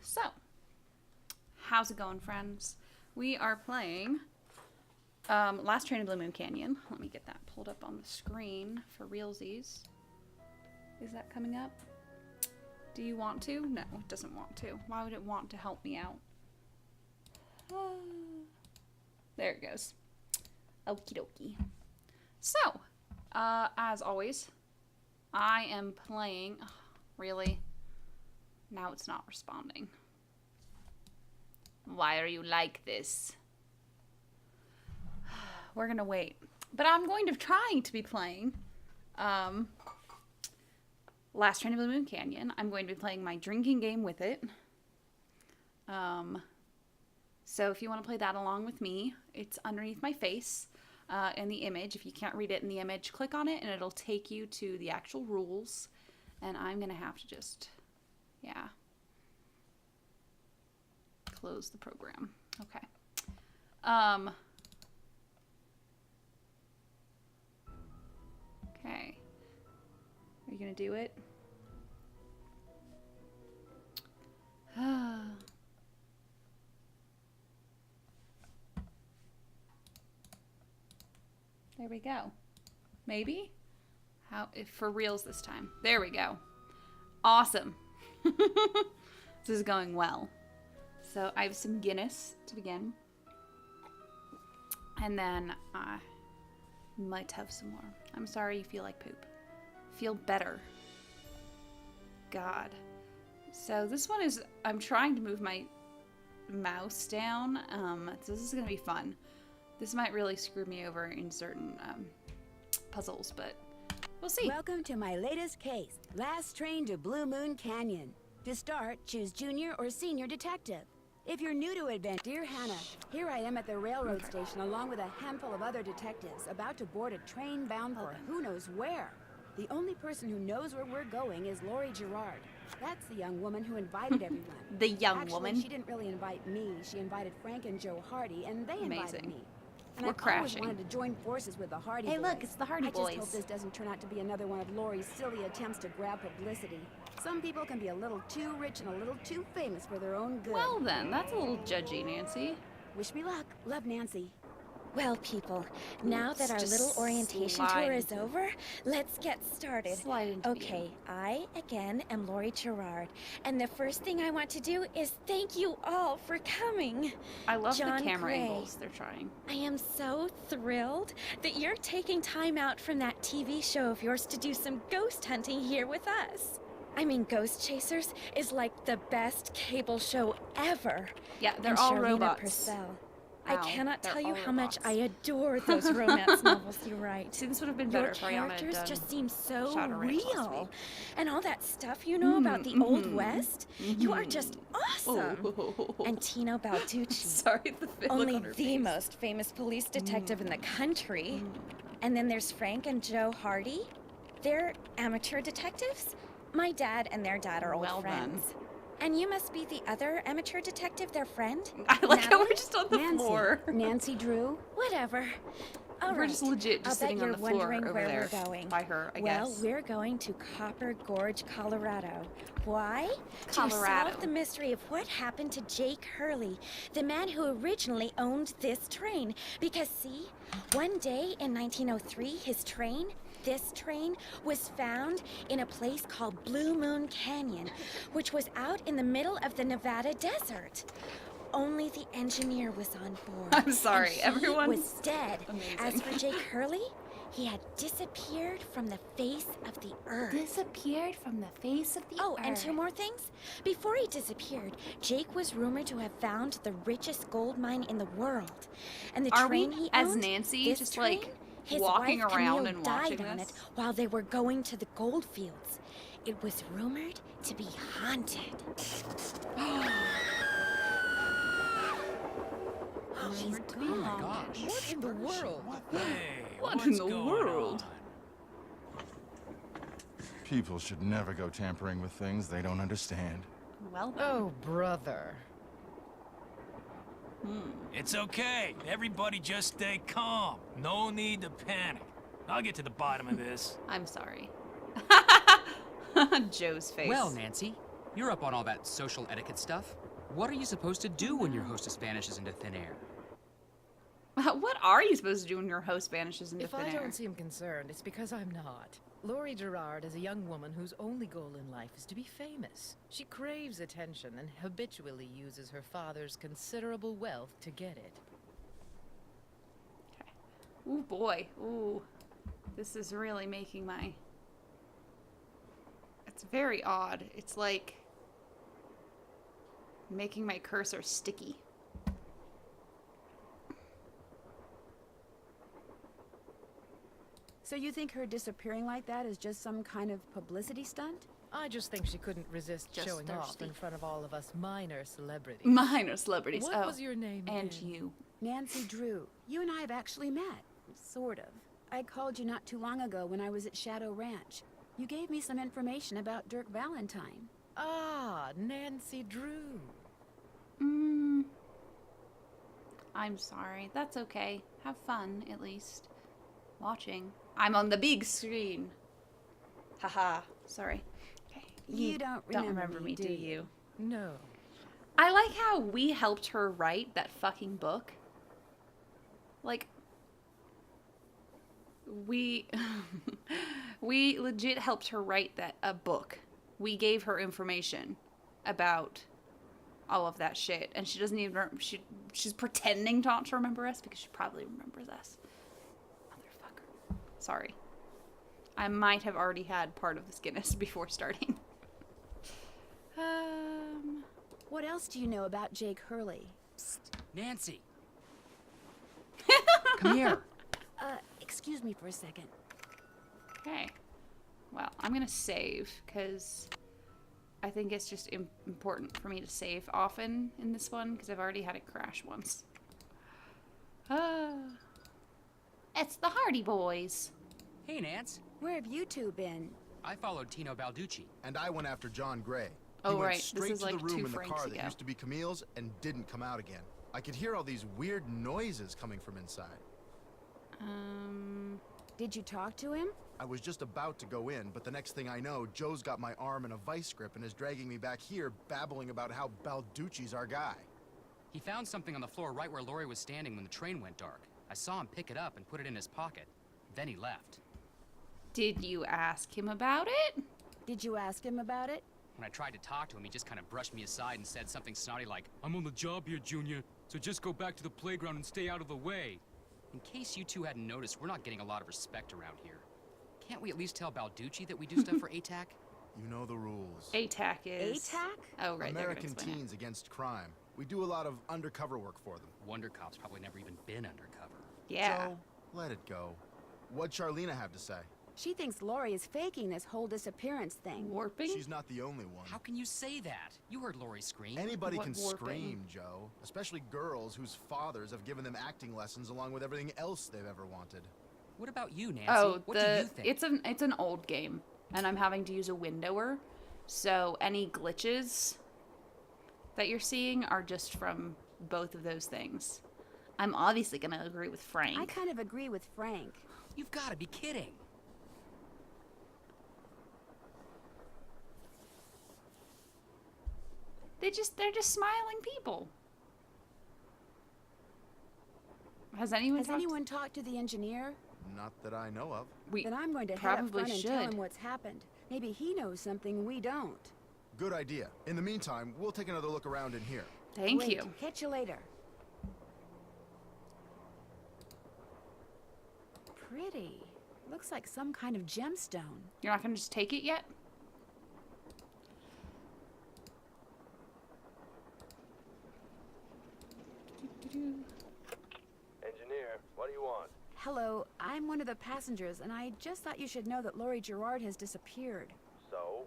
So, how's it going, friends? We are playing Last Train to Blue Moon Canyon. Let me get that pulled up on the screen for realsies. Is that coming up? Do you want to? No, it doesn't want to. Why would it want to help me out? There it goes. Okie dokie. So, as always, I am playing... Oh, really? Now it's not responding. Why are you like this? We're gonna wait. But I'm going to try to be playing Last Train to Blue Moon Canyon. I'm going to be playing my drinking game with it. So if you want to play that along with me, it's underneath my face in the image. If you can't read it in the image, click on it and it'll take you to the actual rules. And I'm going to have to just, yeah, close the program. Okay. Okay. Are you going to do it? There we go. Maybe? How, if for reals this time. There we go. Awesome. This is going well. So I have some Guinness to begin. And then I might have some more. I'm sorry you feel like poop. Feel better. God. So this one is, I'm trying to move my mouse down. So this is going to be fun. This might really screw me over in certain puzzles, but we'll see. Welcome to my latest case, Last Train to Blue Moon Canyon. To start, choose Junior or Senior Detective. If you're new to adventure, dear Hannah, here I am at the railroad station along with a handful of other detectives about to board a train bound for who knows where. The only person who knows where we're going is Lori Gerard. That's the young woman who invited everyone. The young woman? She didn't really invite me. She invited Frank and Joe Hardy, and they invited me. And We're I've crashing. always wanted to join forces with the Hardy boys. Hey, look, it's the Hardy I boys. just hope this doesn't turn out to be another one of Lori's silly attempts to grab publicity. Some people can be a little too rich and a little too famous for their own good. Well then, that's a little judgy, Nancy. Wish me luck. Love, Nancy. Well, people, now that our little orientation tour is over, let's get started. Okay, I, again, am Lori Gerard, and the first thing I want to do is thank you all for coming. I love John the camera Gray. angles they're trying. I am so thrilled that you're taking time out from that TV show of yours to do some ghost hunting here with us. I mean, Ghost Chasers is like the best cable show ever. Yeah, they're and all Charlena robots. Purcell. Ow, I cannot they're tell you all how much robots. I adore those romance novels you write. See, this would have been Your better if Ariana had characters done just seem so Shadow Ranch last real. week. And all that stuff you know about the Old West, you are just awesome. Oh. And Tino Balducci, Sorry, the look only on her the face. most famous police detective in the country. And then there's Frank and Joe Hardy. They're amateur detectives. My dad and their dad are old Well done. friends. And you must be the other amateur detective, their friend? I like how we're Natalie? just on the Nancy. floor. Nancy Drew. Whatever. All We're just right. legit just I'll sitting bet on you're the floor wondering over where there we're going. by her, I Well, guess. we're going to Copper Gorge, Colorado. Why? Colorado. To solve the mystery of what happened to Jake Hurley, the man who originally owned this train. Because see, one day in 1903, this train was found in a place called Blue Moon Canyon, which was out in the middle of the Nevada desert. Only the engineer was on board. I'm sorry, and he everyone was dead. amazing. As for Jake Hurley, he had disappeared from the face of the earth. Disappeared from the face of the Oh, and two more things. Before he disappeared, Jake was rumored to have found the richest gold mine in the world. And the Are train we, he as owned, Nancy, this just train, like his walking wife, around Camille, and watching died on this? it while they were going to the gold fields. It was rumored to be haunted. Rumored to be haunted. What in the world? What in the world? People should never go tampering with things they don't understand. Well then. Oh, brother. It's okay. Everybody just stay calm. No need to panic. I'll get to the bottom of this. I'm sorry. Joe's face. Well, Nancy, You're up on all that social etiquette stuff. What are you supposed to do when your hostess vanishes into thin air? What are you supposed to do when your host vanishes into If thin I air? don't seem concerned, it's because I'm not. Laurie Gerard is a young woman whose only goal in life is to be famous. She craves attention and habitually uses her father's considerable wealth to get it. Okay. Ooh, boy. Ooh. This is really making my... It's very odd. It's like... making my cursor sticky. So you think her disappearing like that is just some kind of publicity stunt? I just think she couldn't resist Just showing off thirsty. in front of all of us minor celebrities. Minor celebrities. What was your name And again? you. Nancy Drew. You and I have actually met. Sort of. I called you not too long ago when I was at Shadow Ranch. You gave me some information about Dirk Valentine. Ah, Nancy Drew. I'm sorry. That's okay. Have fun, at least. Watching. I'm on the big screen. Haha. Sorry. Okay. You don't remember me, do do you? you? No. I like how we helped her write that fucking book. Like, we we legit helped her write a book. We gave her information about all of that shit, and she doesn't even she's pretending not to remember us because she probably remembers us. Motherfucker. Sorry. I might have already had part of this Guinness before starting. What else do you know about Jake Hurley? Nancy! Come here. Excuse me for a second. Okay. Well, I'm gonna save because I think it's just important for me to save often in this one because I've already had it crash once. It's the Hardy Boys. Hey, Nance. Where have you two been? I followed Tino Balducci. And I went after John Gray. Oh, He went right. This straight is to like the room 2 in the Franks car ago. that used to be Camille's and didn't come out again. I could hear all these weird noises coming from inside. Did you talk to him? I was just about to go in, but the next thing I know, Joe's got my arm in a vice grip and is dragging me back here, babbling about how Balducci's our guy. He found something on the floor right where Laurie was standing when the train went dark. I saw him pick it up and put it in his pocket. Then he left. Did you ask him about it? Did you ask him about it? When I tried to talk to him, he just kind of brushed me aside and said something snotty like, "I'm on the job here, Junior, so just go back to the playground and stay out of the way." In case you two hadn't noticed, we're not getting a lot of respect around here. Can't we at least tell Balducci that we do stuff for ATAC? You know the rules. ATAC is... ATAC? Oh, right. they're gonna American explain it. Teens Against Crime. We do a lot of undercover work for them. Wonder Cop's probably never even been undercover. Yeah. Joe, let it go. What'd Charlena have to say? She thinks Laurie is faking this whole disappearance thing. Warping? She's not the only one. How can you say that? You heard Laurie scream. Anybody What can warping? scream, Joe. Especially girls whose fathers have given them acting lessons along with everything else they've ever wanted. What about you, Nancy? Oh, what do you think? it's an old game, and I'm having to use a windower, so any glitches that you're seeing are just from both of those things. I'm obviously gonna agree with Frank. I kind of agree with Frank. You've got to be kidding. They're just smiling people. Has anyone talked to the engineer? Not that I know of. We Then I'm going to head up probably front and tell should. him what's happened. Maybe he knows something we don't. Good idea. In the meantime, we'll take another look around in here. Thank Wait, you. Catch you later. Pretty. Looks like some kind of gemstone. You're not gonna just take it yet? Engineer, what do you want? Hello, I'm one of the passengers, and I just thought you should know that Laurie Gerard has disappeared. So?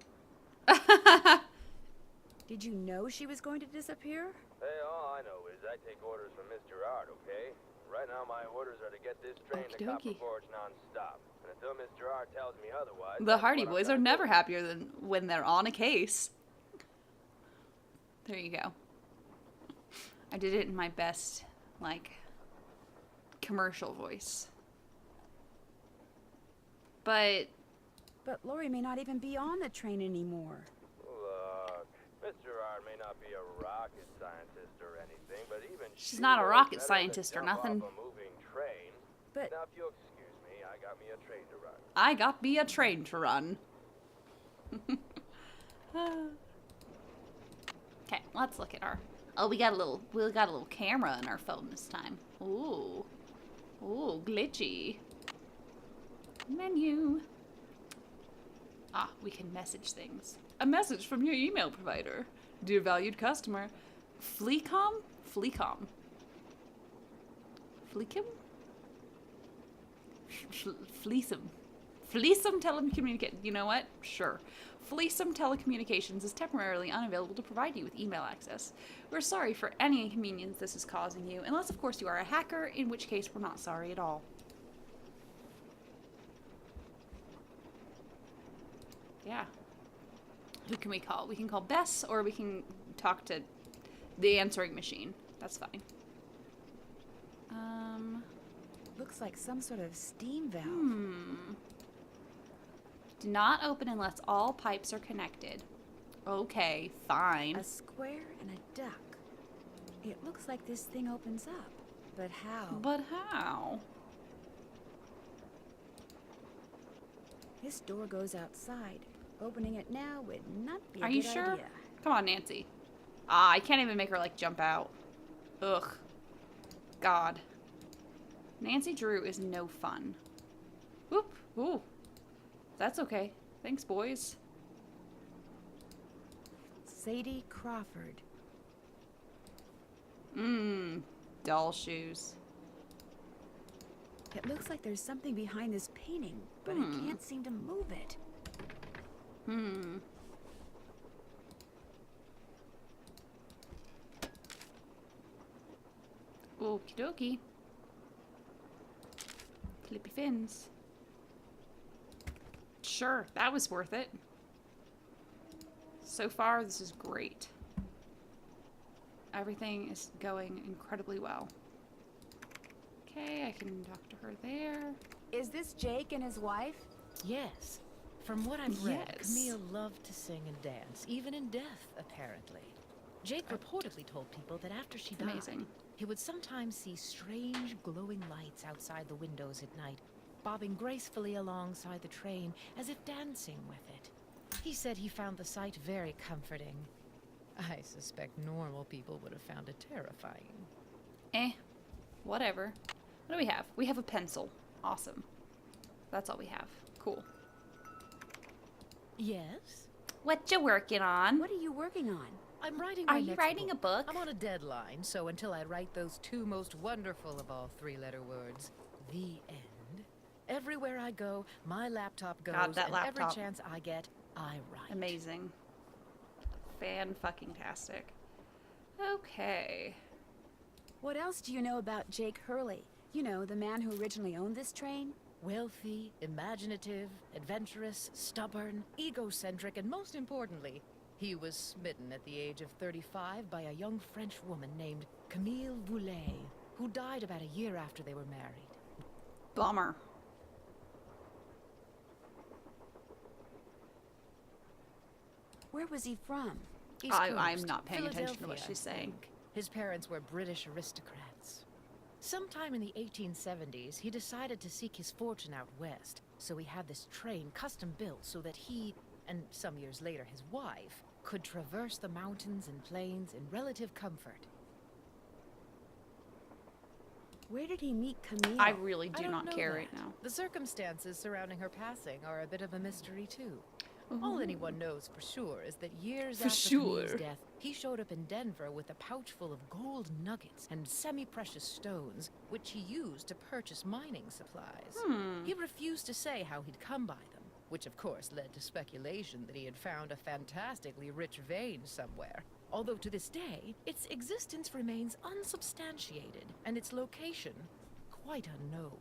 Did you know she was going to disappear? Hey, all I know is I take orders from Miss Gerard, okay? Right now my orders are to get this train to Okie Copper dokie. Forge non-stop. And until Miss Gerard tells me otherwise... The that's Hardy what I'm Boys gonna are never do. happier than when they're on a case. There you go. I did it in my best, like, commercial voice. But But Laurie may not even be on the train anymore. Look, Gerard may not be a rocket scientist or anything, but even She's not a knows rocket better than scientist or jump nothing. off a moving train. But Now, if you'll excuse me, I got me a train to run. I got me a train to run. Okay, let's look at our. Oh, we got a little camera in our phone this time. Ooh, ooh, glitchy. Menu. Ah, we can message things. A message from your email provider, dear valued customer, Fleecom, Fleecom, Fleecom, Fleecom. Fleecom Telecommunications. You know what? Sure. Fleecom Telecommunications is temporarily unavailable to provide you with email access. We're sorry for any inconvenience this is causing you, unless, of course, you are a hacker, in which case we're not sorry at all. Yeah. Who can we call? We can call Bess, or we can talk to the answering machine. That's fine. looks like some sort of steam valve. Do not open unless all pipes are connected. Okay, fine. A square and a duck. It looks like this thing opens up. But how? But how? This door goes outside. Opening it now would not be a Are good you sure? idea. Come on, Nancy. Ah, I can't even make her, like, jump out. Ugh. God. Nancy Drew is no fun. Whoop. Ooh. That's okay. Thanks, boys. Sadie Crawford. Doll shoes. It looks like there's something behind this painting, but I can't seem to move it. Okie dokie. Flippy fins. Sure, that was worth it. So far, this is great. Everything is going incredibly well. Okay, I can talk to her there. Is this Jake and his wife? Yes. From what I've read, Yes. Camille loved to sing and dance, even in death, apparently. Jake reportedly told people that after she died, Amazing. he would sometimes see strange glowing lights outside the windows at night, bobbing gracefully alongside the train as if dancing with it. He said he found the sight very comforting. I suspect normal people would have found it terrifying. Whatever. What do we have? We have a pencil. Awesome. That's all we have. Cool. Yes? What you working on? What are you working on? I'm writing Are my you next writing a book? I'm on a deadline, so until I write those two most wonderful of all three-letter words, the end, everywhere I go, my laptop goes, God, that and laptop. every chance I get, I write. Amazing. Fan-fucking-tastic. Okay. What else do you know about Jake Hurley? You know, the man who originally owned this train? Wealthy, imaginative, adventurous, stubborn, egocentric, and most importantly, he was smitten at the age of 35 by a young French woman named Camille Voulet, who died about a year after they were married. Bummer. Where was he from? East I'm Coast, not paying attention to what Philadelphia, she's I saying. think. His parents were British aristocrats. Sometime in the 1870s, he decided to seek his fortune out west, so he had this train custom built so that he, and some years later his wife, could traverse the mountains and plains in relative comfort. Where did he meet Camille? I really I do don't not know care that. right now. The circumstances surrounding her passing are a bit of a mystery, too. All anyone knows for sure is that years For after Camille's sure. death, he showed up in Denver with a pouch full of gold nuggets and semi-precious stones, which he used to purchase mining supplies. He refused to say how he'd come by them, which of course led to speculation that he had found a fantastically rich vein somewhere. Although to this day, its existence remains unsubstantiated, and its location quite unknown.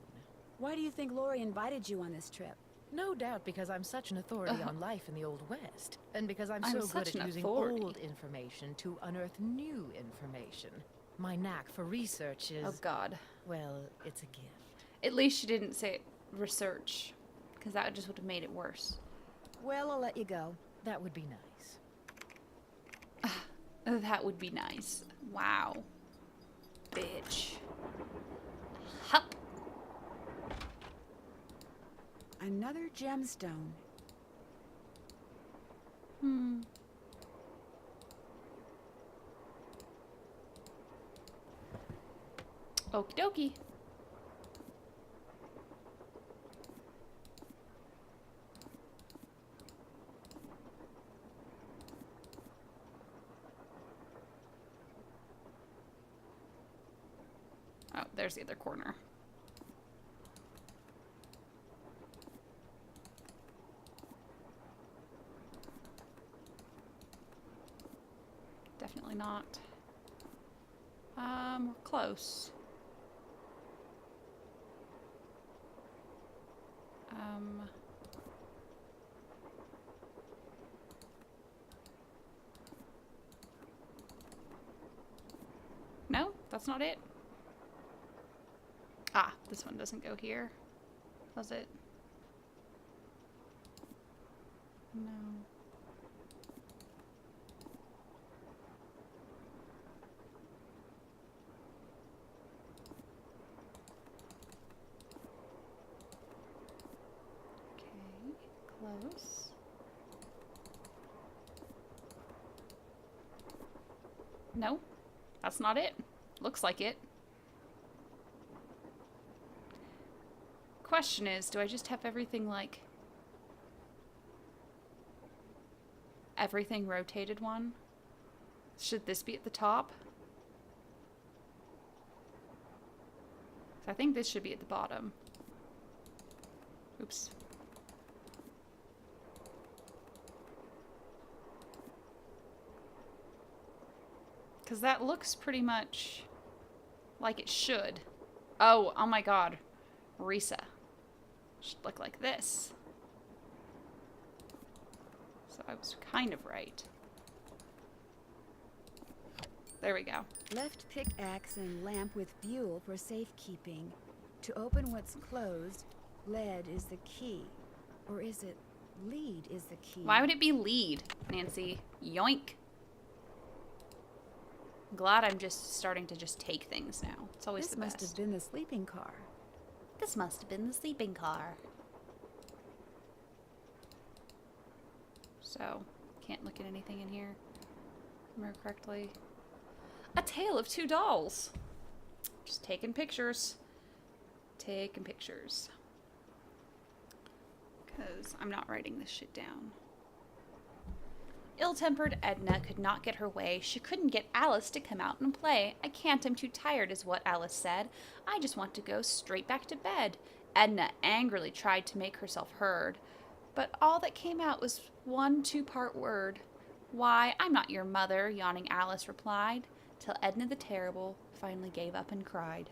Why do you think Lori invited you on this trip? No doubt because I'm such an authority on life in the Old West, and because I'm I'm so good such at an using authority. old information to unearth new information. My knack for research is, Oh, God. well, it's a gift. At least she didn't say research, because that just would have made it worse. Well, I'll let you go. That would be nice. That would be nice. Wow. Bitch. Hup. Another gemstone. Okie dokie. Oh, there's the other corner. Definitely not. We're close. No, that's not it. Ah, this one doesn't go here. Does it? No. Okay, close. No, that's not it. Looks like it. Question is, do I just have everything like everything rotated one? Should this be at the top? I think this should be at the bottom. Oops. Because that looks pretty much like it should. Oh my god. Rissa. Should look like this. So I was kind of right. There we go. Left pickaxe and lamp with fuel for safekeeping. To open what's closed, lead is the key. Or is it lead is the key? Why would it be lead, Nancy? Yoink. I'm glad I'm just starting to just take things now. It's always the best. This must have been the sleeping car. This must have been the sleeping car. So, can't look at anything in here. Remember correctly. A tale of two dolls. Just taking pictures. Taking pictures. Because I'm not writing this shit down. Ill-tempered Edna could not get her way. She couldn't get Alice to come out and play. I can't, I'm too tired, is what Alice said. I just want to go straight back to bed. Edna angrily tried to make herself heard, but all that came out was one two-part word. Why, I'm not your mother, yawning Alice replied, till Edna the Terrible finally gave up and cried.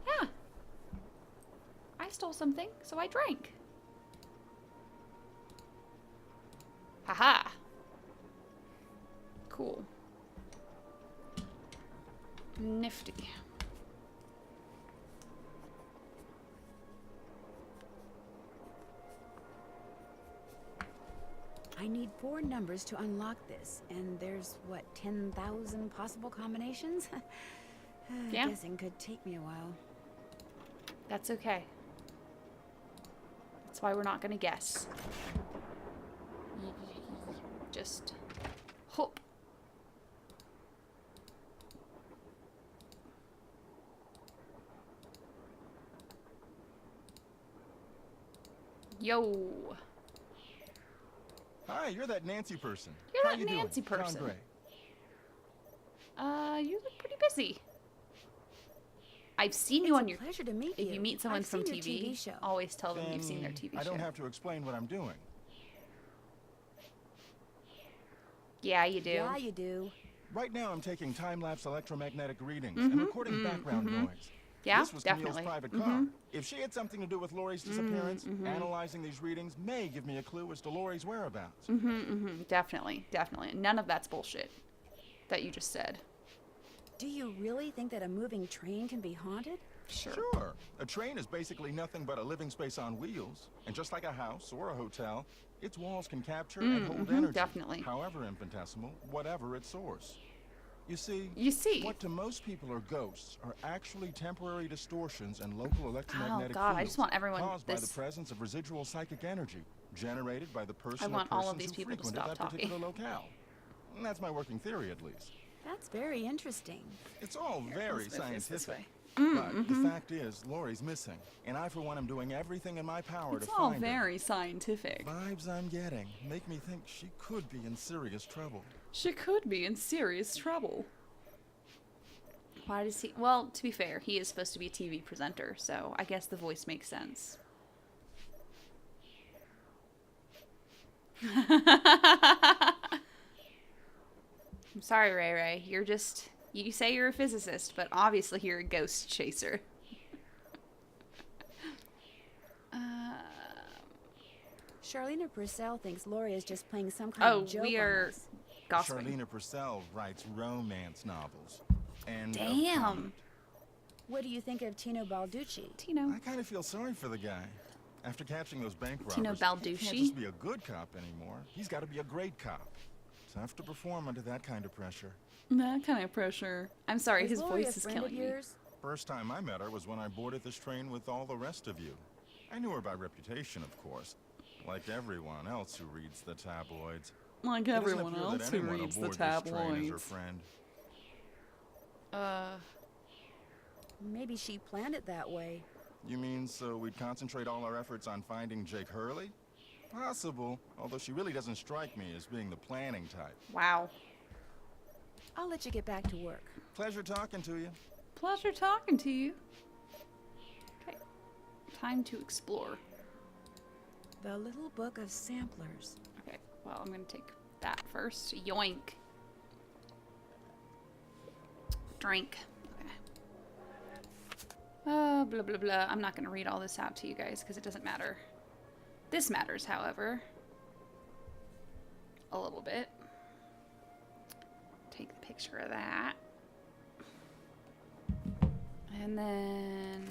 Yeah. I stole something, so I drank. Haha. Cool. Nifty. I need 4 numbers to unlock this, and there's, what, 10,000 possible combinations? Yeah. Guessing could take me a while. That's okay. That's why we're not gonna guess. Just hope. Yo. Hi, you're that Nancy person. You're How that you Nancy doing? person. John Gray. You look pretty busy. I've seen you on your. Pleasure to meet If you. you meet someone I've from seen your TV, TV show. always tell them you've seen their Then TV show. I don't have to explain what I'm doing. Yeah, you do. Yeah, you do. Right now, I'm taking time-lapse electromagnetic readings and recording background noise. Yeah, This was definitely. Camille's private car. If she had something to do with Laurie's disappearance, analyzing these readings may give me a clue as to Laurie's whereabouts. Definitely, definitely. None of that's bullshit that you just said. Do you really think that a moving train can be haunted? Sure. Sure. A train is basically nothing but a living space on wheels. And just like a house or a hotel, its walls can capture and hold energy. Definitely. However infinitesimal, whatever its source. You see, what to most people are ghosts are actually temporary distortions and local electromagnetic God, I fields just want everyone caused by the presence of residual psychic energy generated by the person or all of these persons who people to frequented stop that talking. particular locale. And that's my working theory, at least. That's very interesting. It's all very scientific. Mm, But the fact is, Lori's missing, and I, for one, am doing everything in my power to It's all find her. very scientific. Vibes I'm getting make me think she could be in serious trouble. She could be in serious trouble. Why does he... Well, to be fair, he is supposed to be a TV presenter, so I guess the voice makes sense. I'm sorry, Ray Ray. You're just... You say you're a physicist, but obviously you're a ghost chaser. Charlena Purcell thinks Lori is just playing some kind of joke we on are us. gossiping. Charlena Purcell writes romance novels. And Damn. What do you think of Tino Balducci? Tino. I kind of feel sorry for the guy. After catching those bank robbers, Tino he can't Balducci? just be a good cop anymore. He's got to be a great cop. Tough to perform under that kind of pressure. That kind of pressure. I'm sorry, Is his Lori voice a is friend of killing me. yours? First time I met her was when I boarded this train with all the rest of you. I knew her by reputation, of course. Like everyone else who reads the tabloids. Like It doesn't everyone appear else that who anyone reads the aboard this train is her tabloids. friend. Maybe she planned it that way. You mean so we'd concentrate all our efforts on finding Jake Hurley? Possible, although she really doesn't strike me as being the planning type. Wow. I'll let you get back to work. Pleasure talking to you. Pleasure talking to you. Okay. Time to explore. The Little Book of Samplers. Okay, well, I'm gonna take that first. Yoink. Drink. Okay. Blah, blah, blah. I'm not gonna read all this out to you guys because it doesn't matter. This matters, however. A little bit. Take the picture of that. And then...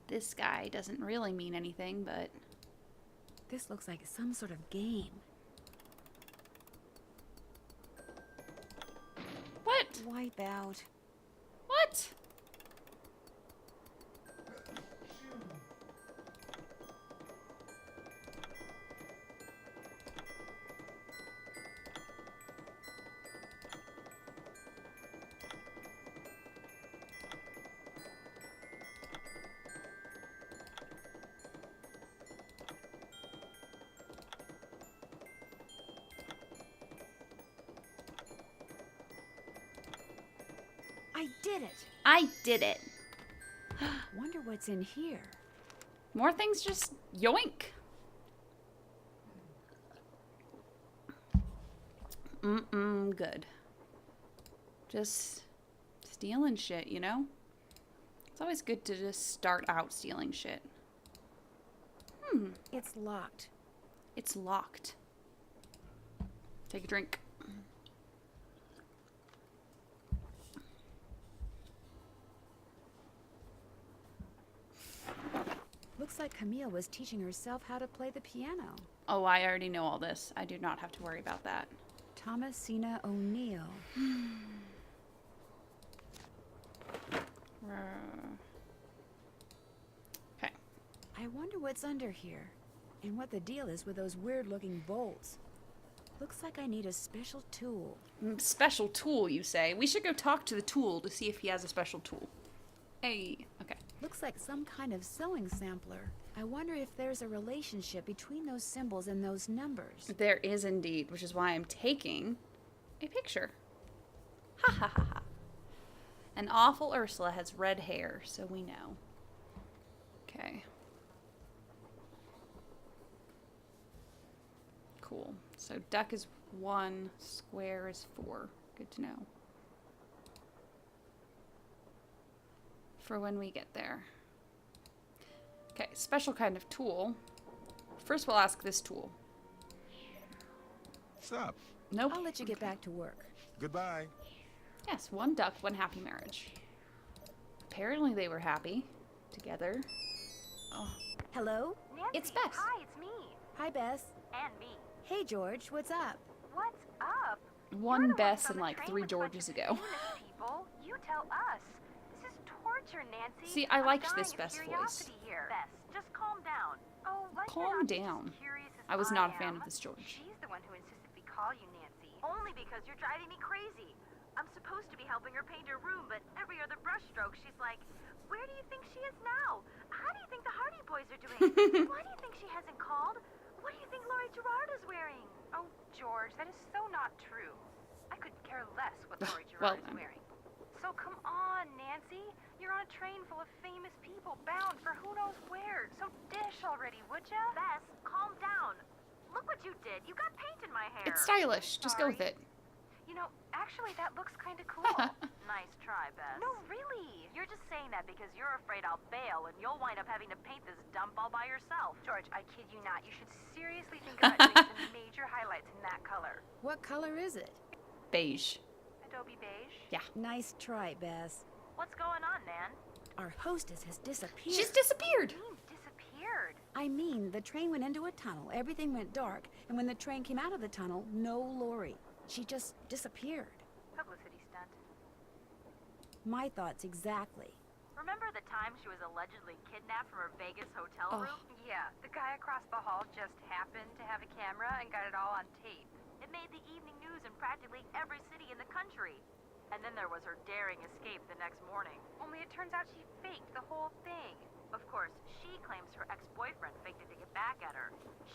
This guy doesn't really mean anything, but... This looks like some sort of game. What? Wipe out. What? I did it! I did it. Wonder what's in here. More things just yoink. Good. Just stealing shit, you know? It's always good to just start out stealing shit. It's locked. It's locked. Take a drink. Looks like Camille was teaching herself how to play the piano. Oh, I already know all this. I do not have to worry about that. Thomasina O'Neill. Okay. I wonder what's under here. And what the deal is with those weird-looking bolts. Looks like I need a special tool. Special tool, you say? We should go talk to the tool to see if he has a special tool. Hey, okay. Looks like some kind of sewing sampler. I wonder if there's a relationship between those symbols and those numbers. There is indeed, which is why I'm taking a picture. Ha ha ha ha. An awful Ursula has red hair, so we know. Okay. Cool. So duck is 1, square is 4. Good to know. For when we get there. Okay, special kind of tool. First we'll ask this tool. What's up? Nope. I'll let you get back to work. Goodbye. Yes, one duck, one happy marriage. Apparently they were happy together. Oh. Hello? Nancy, It's Bess. Hi, it's me. Hi, Bess. And me. Hey, George, what's up? What's up? One You're the Bess ones on and the like train 3 with a bunch Georges of ago. famous people. You tell us. This is torture, Nancy. See, I I'm liked dying this of Bess voice. curiosity here. Bess, just calm down. Oh, like Calm you're not down. as curious as I was not a fan am. of this George. She's the one who insisted we call you Nancy. Only because you're driving me crazy. I'm supposed to be helping her paint her room, but every other brushstroke, she's like, "Where do you think she is now? How do you think the Hardy Boys are doing? Why do you think she hasn't called? What do you think Laurie Gerard is wearing?" Oh, George, that is so not true. I could care less what Laurie Gerard is wearing. So come on, Nancy. You're on a train full of famous people bound for who knows where. So dish already, would ya? Bess, calm down. Look what you did. You got paint in my hair. It's stylish. Just go with it. You know, actually, that looks kind of cool. Nice try, Bess. No, really. You're just saying that because you're afraid I'll bail and you'll wind up having to paint this dump all by yourself. George, I kid you not. You should seriously think about doing some major highlights in that color. What color is it? Beige. Adobe beige? Yeah. Nice try, Bess. What's going on, Nan? Our hostess has disappeared. She's disappeared. What do you mean, disappeared? I mean, the train went into a tunnel, everything went dark, and when the train came out of the tunnel, no Lori. She just disappeared. Publicity stunt. My thoughts exactly. Remember the time she was allegedly kidnapped from her Vegas hotel room? Yeah, the guy across the hall just happened to have a camera and got it all on tape. It made the evening news in practically every city in the country. And then there was her daring escape the next morning. Only it turns out she faked the whole thing. Of course, she claims her ex-boyfriend faked it to get back at her.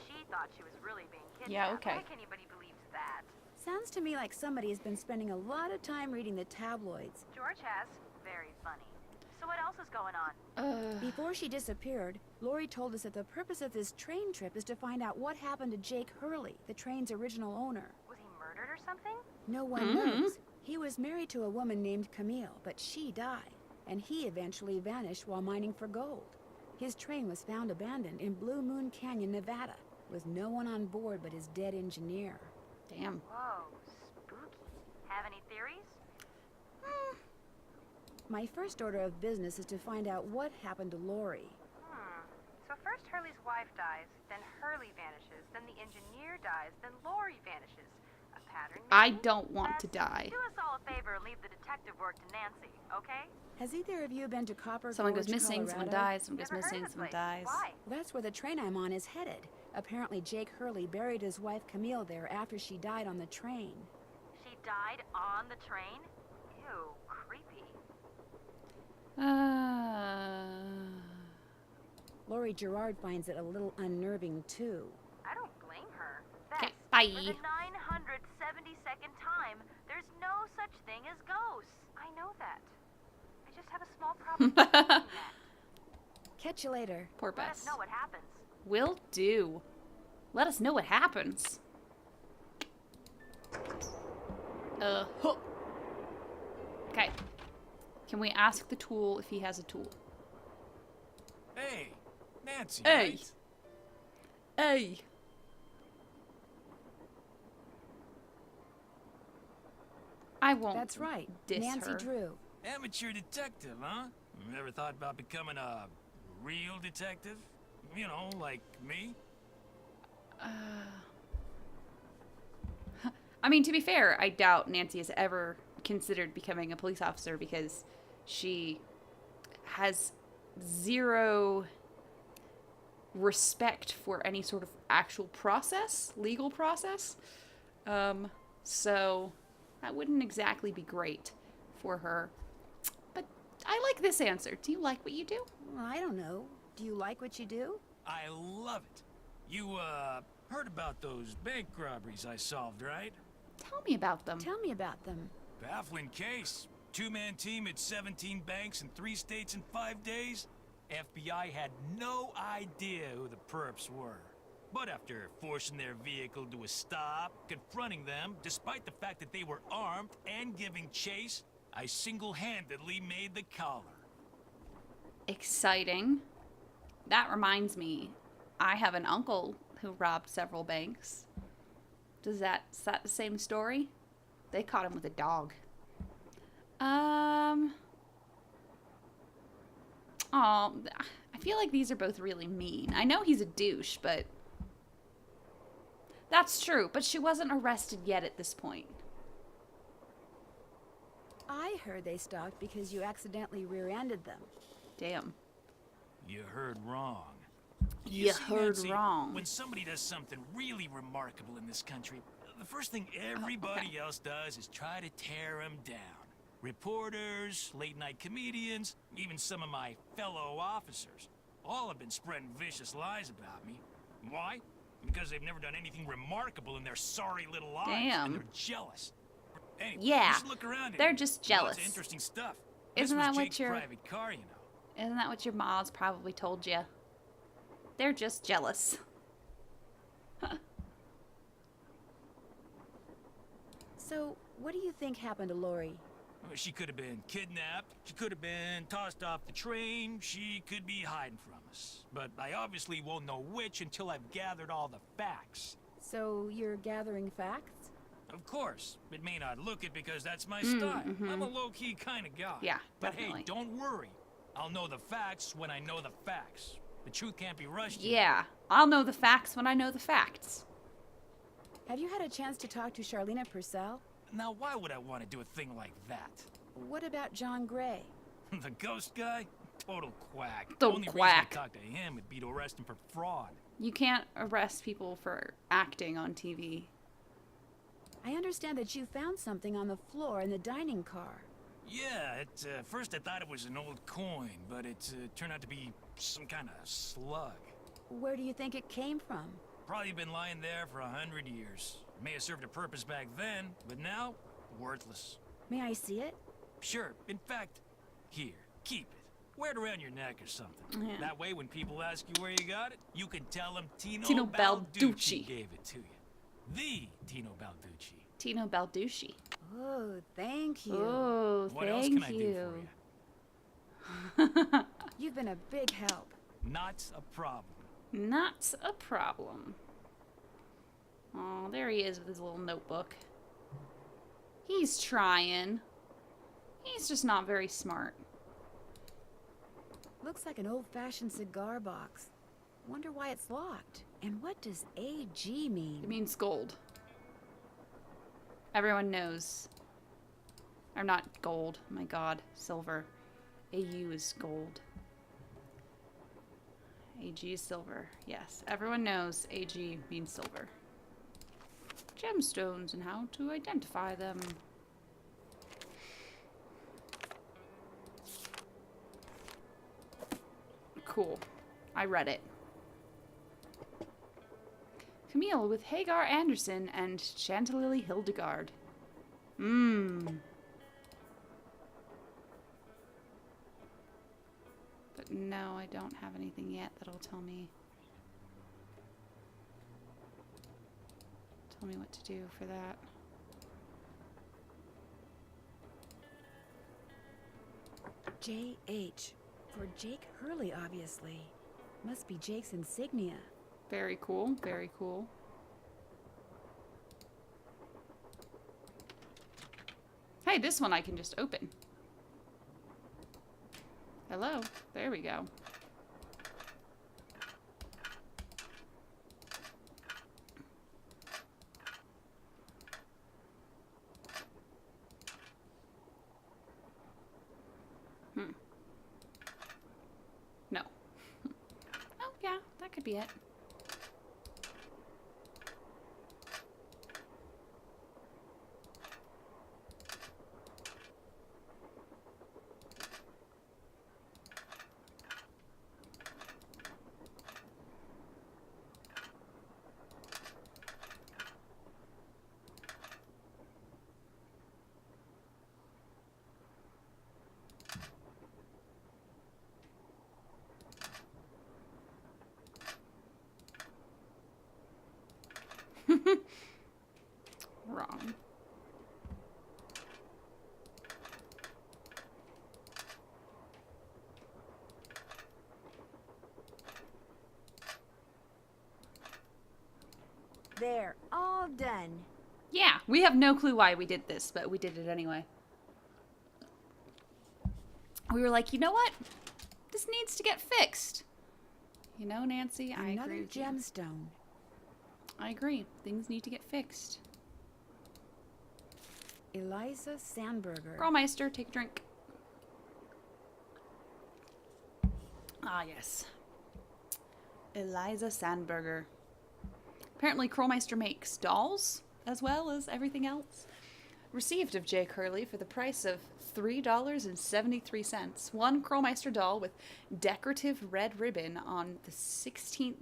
She thought she was really being kidnapped. Yeah, okay. Like anybody believes that. Sounds to me like somebody has been spending a lot of time reading the tabloids. George has. Very funny. So what else is going on? Before she disappeared, Lori told us that the purpose of this train trip is to find out what happened to Jake Hurley, the train's original owner. Was he murdered or something? No one knows. He was married to a woman named Camille, but she died, and he eventually vanished while mining for gold. His train was found abandoned in Blue Moon Canyon, Nevada, with no one on board but his dead engineer. Damn. Whoa, spooky. Have any theories? My first order of business is to find out what happened to Lori. So first Hurley's wife dies, then Hurley vanishes, then the engineer dies, then Lori vanishes. A pattern, maybe? I don't want to die. Do us all a favor and leave the detective work to Nancy, okay? Has either of you been to Copper Someone Gorge, goes missing, someone Colorado? dies, someone goes Never heard missing, of the someone place. dies. Why? That's where the train I'm on is headed. Apparently Jake Hurley buried his wife Camille there after she died on the train. She died on the train? Ew, creepy. Lori Gerard finds it a little unnerving, too. I don't blame her. Okay, Bess, bye. For the 972nd time, there's no such thing as ghosts. I know that. I just have a small problem believing that. Catch you later. Poor Let Bess. us know what happens. Will do. Let us know what happens. Okay. Can we ask the tool if he has a tool? Hey, Nancy. Hey. Right? Hey. I won't. That's right. Diss Nancy her. Drew. Amateur detective, huh? Ever thought about becoming a real detective? You know, like me? I mean, to be fair, I doubt Nancy has ever considered becoming a police officer because she has zero respect for any sort of actual process, legal process. So that wouldn't exactly be great for her. But I like this answer. Do you like what you do? Well, I don't know. Do you like what you do? I love it. You, heard about those bank robberies I solved, right? Tell me about them. Tell me about them. Baffling case. Two-man team at 17 banks in 3 states in 5 days. FBI had no idea who the perps were. But after forcing their vehicle to a stop, confronting them, despite the fact that they were armed and giving chase, I single-handedly made the collar. Exciting. That reminds me, I have an uncle who robbed several banks. Is that the same story? They caught him with a dog. Oh, I feel like these are both really mean. I know he's a douche, but... That's true, but she wasn't arrested yet at this point. I heard they stopped because you accidentally rear-ended them. Damn. You heard wrong. You see, heard Nancy, wrong. When somebody does something really remarkable in this country, the first thing everybody else does is try to tear them down. Reporters, late-night comedians, even some of my fellow officers, all have been spreading vicious lies about me. Why? Because they've never done anything remarkable in their sorry little lives. Damn. And they're jealous. Anyway, Yeah, just look around they're here. just Lots jealous. of interesting stuff. Isn't this that was what Jake's your- private car, you know? Isn't that what your mom's probably told you? They're just jealous. So, what do you think happened to Lori? She could have been kidnapped. She could have been tossed off the train. She could be hiding from us. But I obviously won't know which until I've gathered all the facts. So, you're gathering facts? Of course. It may not look it because that's my style. I'm a low-key kind of guy. Yeah, But definitely. hey, don't worry. I'll know the facts when I know the facts. The truth can't be rushed. you know. Yeah, I'll know the facts when I know the facts. Have you had a chance to talk to Charlena Purcell? Now, why would I want to do a thing like that? What about John Gray? The ghost guy? Total quack. The Only quack. reason I talk to him would be to arrest him for fraud. You can't arrest people for acting on TV. I understand that you found something on the floor in the dining car. Yeah, at first I thought it was an old coin, but it turned out to be some kind of slug. Where do you think it came from? Probably been lying there for 100 years. May have served a purpose back then, but now, worthless. May I see it? Sure, in fact, here, keep it. Wear it around your neck or something. Yeah. That way, when people ask you where you got it, you can tell them Tino Balducci gave it to you. The Tino Balducci. Tino Balducci. Oh, thank you. Oh, What else thank can I do you. for you? You've been a big help. Not a problem. Not a problem. Oh, there he is with his little notebook. He's trying. He's just not very smart. Looks like an old-fashioned cigar box. Wonder why it's locked. And what does AG mean? It means gold. Everyone knows. Or not gold. Oh my god. Silver. AU is gold. AG is silver. Yes. Everyone knows AG means silver. Gemstones and how to identify them. Cool. I read it. Camille with Hagar Anderson and Chantilly Hildegard. Mmm. But no, I don't have anything yet that'll tell me what to do for that. JH. For Jake Hurley, obviously. Must be Jake's insignia. Very cool, very cool. Hey, this one I can just open. Hello, there we go. No. Oh, yeah, that could be it. Wrong. There, all done. Yeah, we have no clue why we did this, but we did it anyway. We were like, you know what? This needs to get fixed. You know, Nancy, I agree Another with you. gemstone. I agree. Things need to get fixed. Eliza Sandberger. Crawlmeister, take a drink. Ah, yes. Eliza Sandberger. Apparently, Crawlmeister makes dolls as well as everything else. Received of Jake Hurley for the price of $3.73. One Crawlmeister doll with decorative red ribbon on the 16th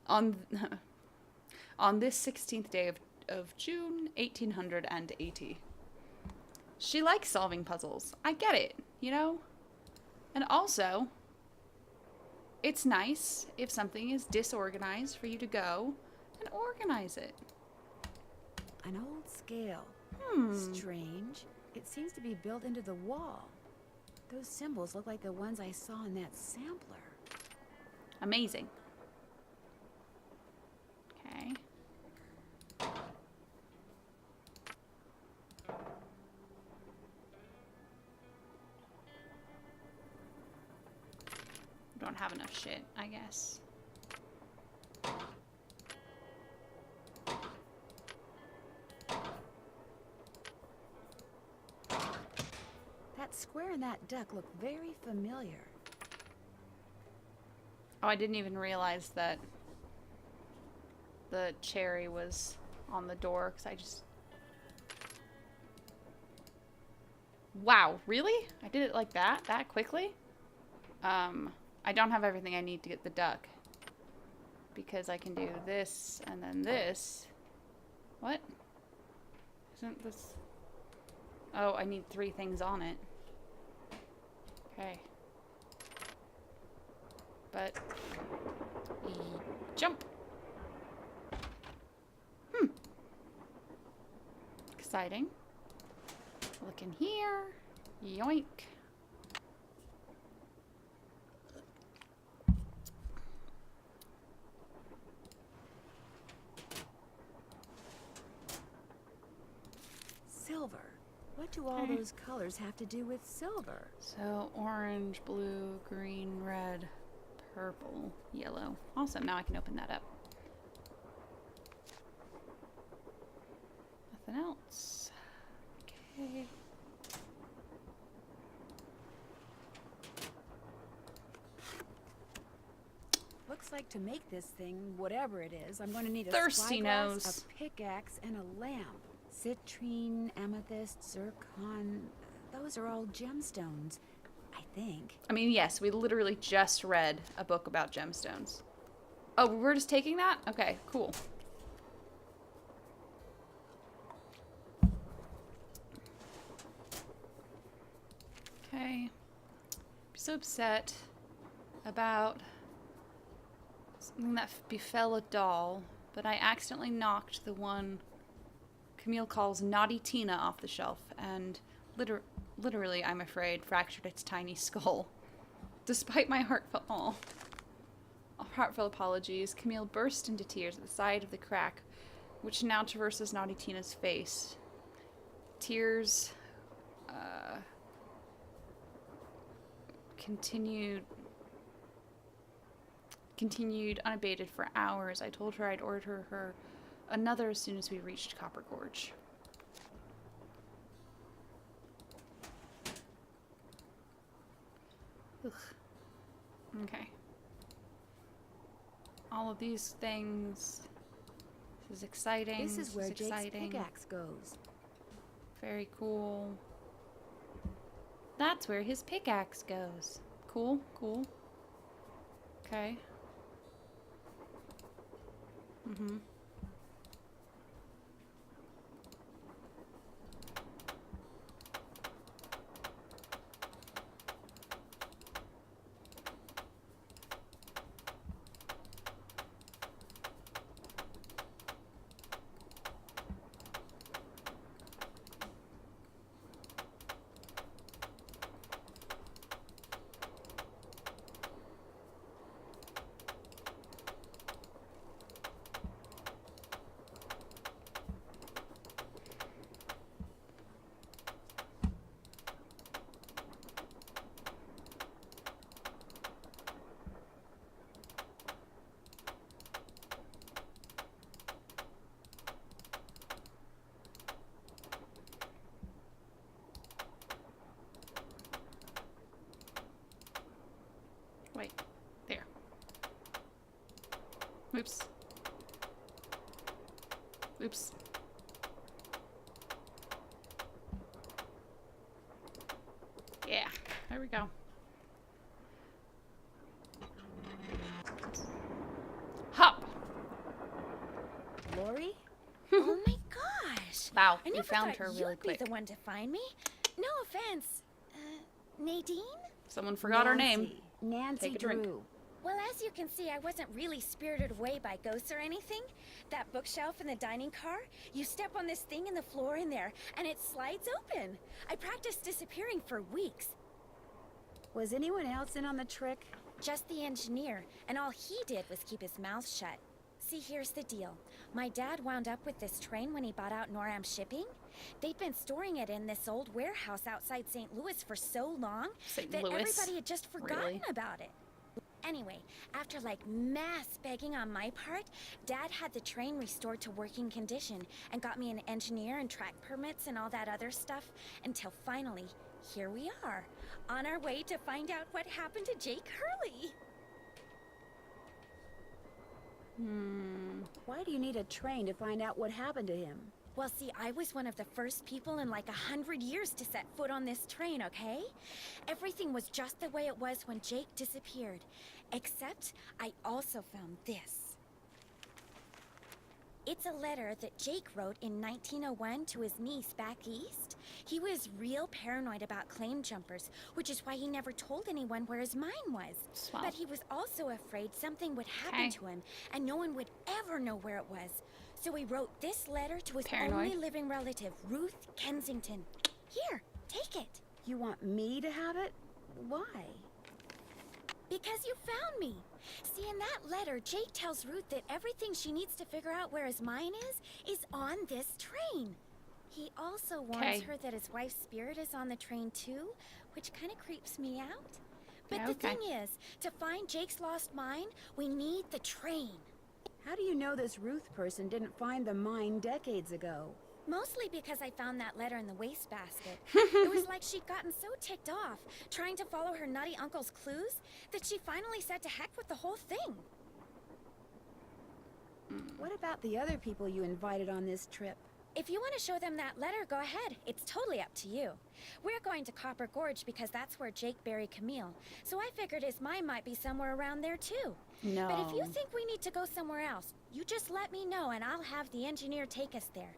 on this 16th day of June 1880. She likes solving puzzles. I get it, you know? And also, it's nice if something is disorganized for you to go and organize it. An old scale. Strange. It seems to be built into the wall. Those symbols look like the ones I saw in that sampler. Amazing. Okay. Don't have enough shit, I guess. That square and that duck look very familiar. Oh, I didn't even realize that the cherry was on the door, because I just... Wow, really? I did it like that? That quickly? I don't have everything I need to get the duck. Because I can do this, and then this. What? Isn't this... Oh, I need 3 things on it. Okay. But... Jump! Exciting. Look in here. Yoink. Silver. What do all those colors have to do with silver? So, orange, blue, green, red, purple, yellow. Awesome, now I can open that up. Nothing else. Okay. Looks like to make this thing, whatever it is, I'm going to need a Thirsty spyglass, nose. a pickaxe, and a lamp. Citrine, amethyst, zircon, those are all gemstones, I think. I mean, yes, we literally just read a book about gemstones. Oh, we're just taking that? Okay, cool. Okay. I'm so upset about something that befell a doll, but I accidentally knocked the one Camille calls Naughty Tina off the shelf, and literally, I'm afraid, fractured its tiny skull. Despite my heartfelt apologies, Camille burst into tears at the sight of the crack, which now traverses Naughty Tina's face. Tears, continued unabated for hours. I told her I'd order her another as soon as we reached Copper Gorge. Ugh. Okay. All of these things. This is exciting. This is where Jake's exciting. pickaxe goes. Very cool. That's where his pickaxe goes. Cool, cool. Okay. Mm-hmm. Oops. Oops. Yeah, there we go. Hop! Lori? Oh my gosh! Wow, I we never found thought her you'd really quick. be the one to find me. No offense. Nadine? Someone forgot her name. Nancy Take a drink. Drew. Well, as you can see, I wasn't really spirited away by ghosts or anything. That bookshelf in the dining car, you step on this thing in the floor in there, and it slides open. I practiced disappearing for weeks. Was anyone else in on the trick? Just the engineer, and all he did was keep his mouth shut. See, here's the deal. My dad wound up with this train when he bought out Noram Shipping. They'd been storing it in this old warehouse outside St. Louis for so long that everybody had just forgotten about it. Anyway, after like mass begging on my part, Dad had the train restored to working condition and got me an engineer and track permits and all that other stuff until finally, here we are, on our way to find out what happened to Jake Hurley. Why do you need a train to find out what happened to him? Well, see, I was one of the first people in like 100 years to set foot on this train, okay? Everything was just the way it was when Jake disappeared. Except, I also found this. It's a letter that Jake wrote in 1901 to his niece back east. He was real paranoid about claim jumpers, which is why he never told anyone where his mine was. Swell. But he was also afraid something would happen to him, and no one would ever know where it was. So he wrote this letter to his only living relative, Ruth Kensington. Here, take it. You want me to have it? Why? Because you found me. See, in that letter, Jake tells Ruth that everything she needs to figure out where his mine is on this train. He also warns her that his wife's spirit is on the train too, which kind of creeps me out. But the thing is, to find Jake's lost mine, we need the train. How do you know this Ruth person didn't find the mine decades ago? Mostly because I found that letter in the wastebasket. It was like she'd gotten so ticked off, trying to follow her nutty uncle's clues, that she finally said to heck with the whole thing. What about the other people you invited on this trip? If you want to show them that letter, go ahead. It's totally up to you. We're going to Copper Gorge because that's where Jake buried Camille. So I figured his mine might be somewhere around there too. No. But if you think we need to go somewhere else, you just let me know and I'll have the engineer take us there.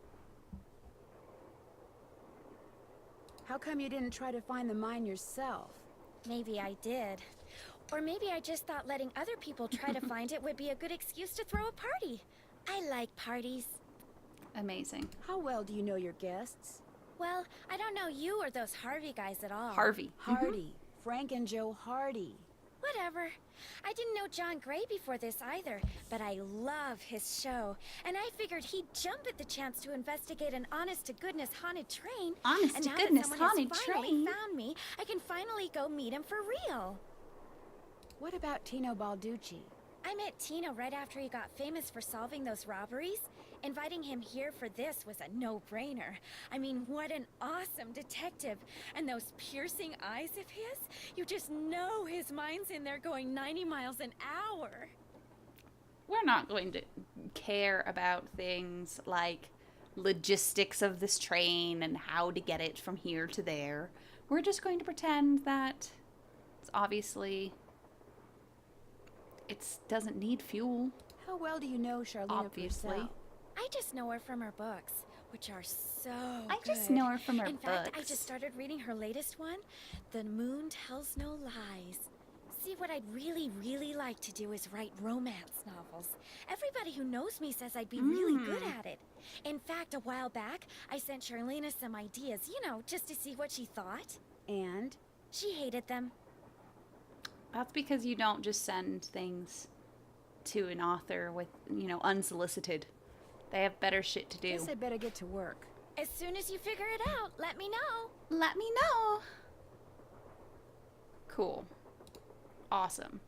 How come you didn't try to find the mine yourself? Maybe I did. Or maybe I just thought letting other people try to find it would be a good excuse to throw a party. I like parties. Amazing. How well do you know your guests? Well, I don't know you or those Harvey guys at all. Harvey. Frank and Joe Hardy. Whatever. I didn't know John Gray before this either, but I love his show. And I figured he'd jump at the chance to investigate an honest-to-goodness haunted train. Honest-to-goodness haunted train? Found me, I can finally go meet him for real. What about Tino Balducci? I met Tino right after he got famous for solving those robberies. Inviting him here for this was a no-brainer. I mean, what an awesome detective. And those piercing eyes of his, you just know his mind's in there going 90 miles an hour. We're not going to care about things like logistics of this train and how to get it from here to there. We're just going to pretend that it's obviously... it doesn't need fuel. How well do you know Charlene Purcell? I just know her from her books, which are so I just know her from her books. In fact, I just started reading her latest one, The Moon Tells No Lies. See, what I'd really like to do is write romance novels. Everybody who knows me says I'd be really good at it. In fact, a while back, I sent Charlene some ideas, you know, just to see what she thought. And? She hated them. That's because you don't just send things to an author with, you know, unsolicited. They have better shit to do. Guess I better get to work. As soon as you figure it out, let me know. Let me know. Cool. Awesome.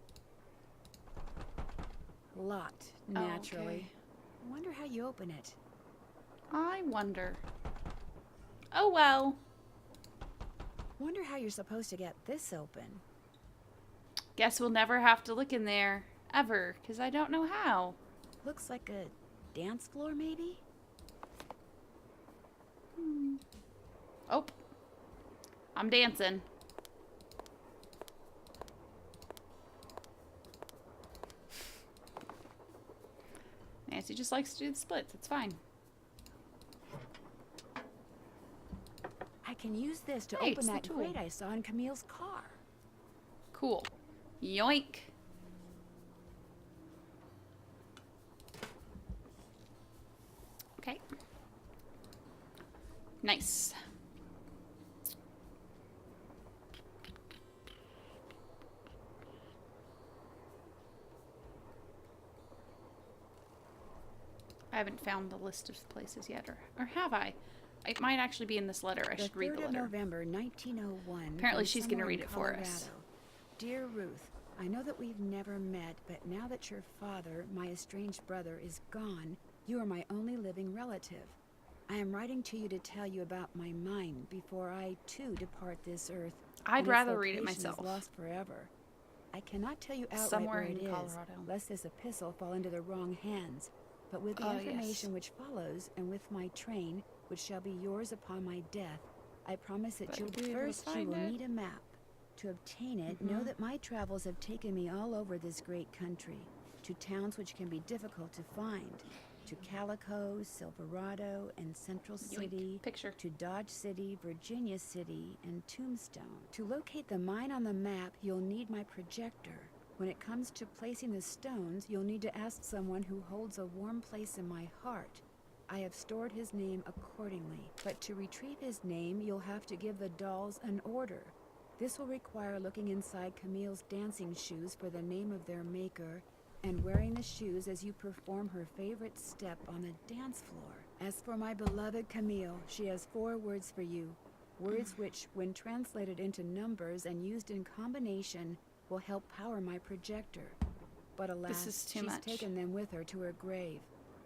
Locked, naturally. Okay. I wonder how you open it. I wonder. Oh well. Wonder how you're supposed to get this open. Guess we'll never have to look in there, ever, because I don't know how. Looks like a dance floor, maybe? Oh. I'm dancing. Nancy just likes to do the splits. It's fine. I can use this to Hey, open it's the that tool. grate I saw in Camille's car. Cool. Yoink. Okay. Nice. I haven't found the list of places yet, or have I? It might actually be in this letter. I should read the The 3rd of letter. November, 1901. Apparently from she's going to somewhere read in it for us. Colorado. Dear Ruth, I know that we've never met, but now that your father, my estranged brother, is gone, you are my only living relative. I am writing to you to tell you about my mine before I, too, depart this earth. I'd and its rather read it location is myself. lost forever. I cannot tell you outright Somewhere where it in is, Colorado. lest this epistle fall into the wrong hands. But with the Oh, information yes. which follows, and with my train, which shall be yours upon my death, I promise that But you'll be able to first you find will it. need a map. To obtain it, know that my travels have taken me all over this great country, to towns which can be difficult to find, to Calico, Silverado, and Central City, Picture. to Dodge City, Virginia City, and Tombstone. To locate the mine on the map, you'll need my projector. When it comes to placing the stones, you'll need to ask someone who holds a warm place in my heart. I have stored his name accordingly, but to retrieve his name, you'll have to give the dolls an order. This will require looking inside Camille's dancing shoes for the name of their maker, and wearing the shoes as you perform her favorite step on the dance floor. As for my beloved Camille, she has 4 words for you, words which, when translated into numbers and used in combination, will help power my projector. But alas, is too she's much. taken them with her to her grave.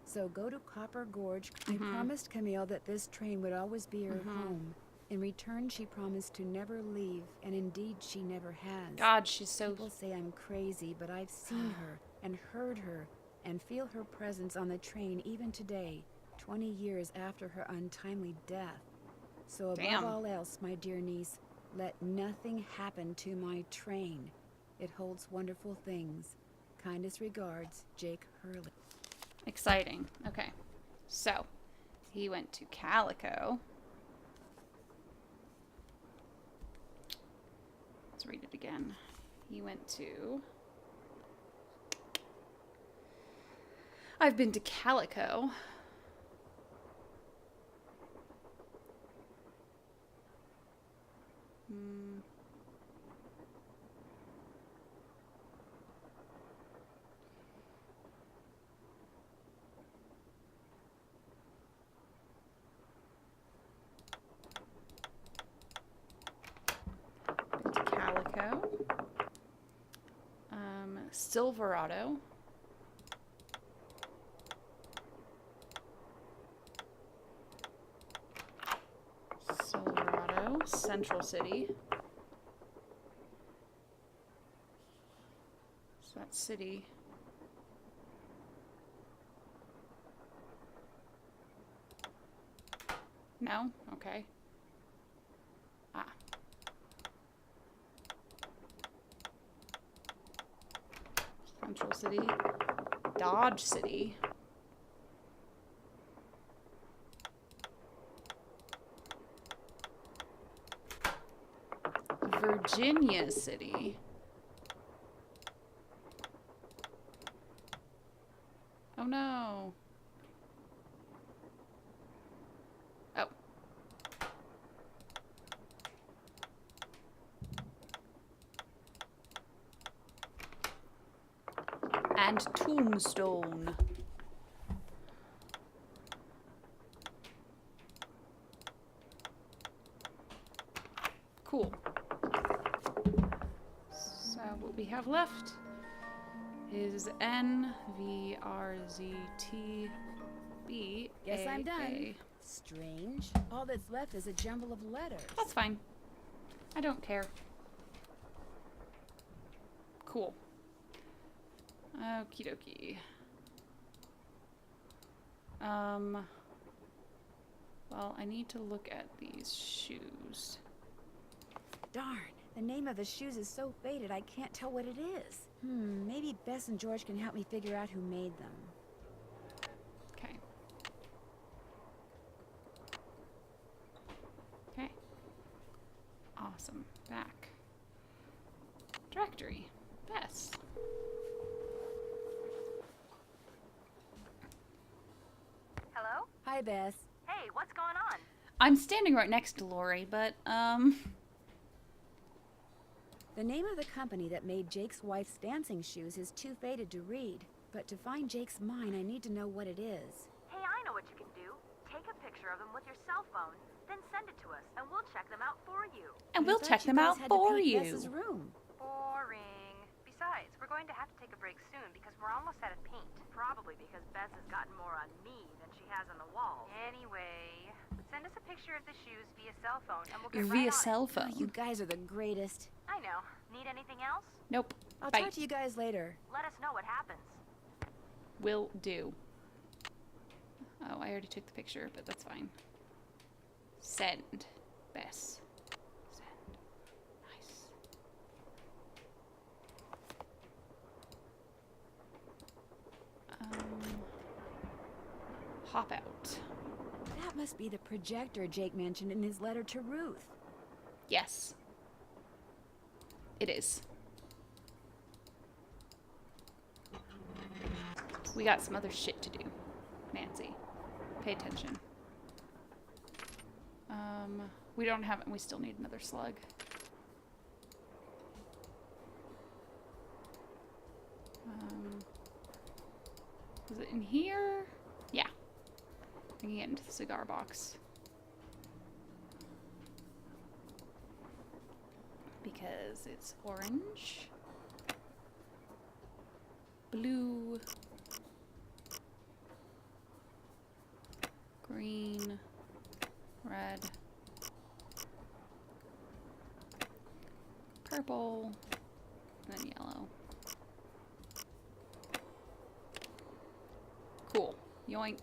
So go to Copper Gorge. I promised Camille that this train would always be her home. In return, she promised to never leave, and indeed she never has. God, she's so... People say I'm crazy, but I've seen her and heard her and feel her presence on the train even today, 20 years after her untimely death. So above Damn. all else, my dear niece, let nothing happen to my train. It holds wonderful things. Kindest regards, Jake Hurley. Exciting. Okay. So, he went to Calico. Let's read it again. He went to... I've been to Calico. Been to Calico. Silverado. Silverado. Central City. So that's city. No? Okay. Ah. Central City. Dodge City. Virginia City. Oh no. Oh. And Tombstone. Cool. So what we have left is NVRZTB. Guess I'm done. Strange. All that's left is a jumble of letters. That's fine. I don't care. Cool. Okie dokie. Well, I need to look at these shoes. Darn, the name of the shoes is so faded I can't tell what it is. Maybe Bess and George can help me figure out who made them. Okay. Okay. Awesome. Back. Directory. Bess. Hello? Hi, Bess. Hey, what's going on? I'm standing right next to Lori, but, The name of the company that made Jake's wife's dancing shoes is too faded to read. But to find Jake's mine, I need to know what it is. Hey, I know what you can do. Take a picture of them with your cell phone, then send it to us, and we'll check them out for you. and we'll I thought check you them guys out had to for paint you. Bess's room. Boring. Besides, we're going to have to take a break soon because we're almost out of paint. Probably because Bess has gotten more on me than she has on the wall. Anyway, send us a picture of the shoes via cell phone, and we'll get right Via on cell Oh, phone. you guys are the greatest. it. I know. Need anything else? Nope. I'll Bye. talk to you guys later. Let us know what happens. Will do. Oh, I already took the picture, but that's fine. Send. Bess. Send. Nice. Hop out. That must be the projector Jake mentioned in his letter to Ruth. Yes. It is. We got some other shit to do. Nancy. Pay attention. We don't have it. We still need another slug. Is it in here? Yeah. I can get into the cigar box. Because it's orange, blue, green, red, purple, and then yellow. Cool. Yoink.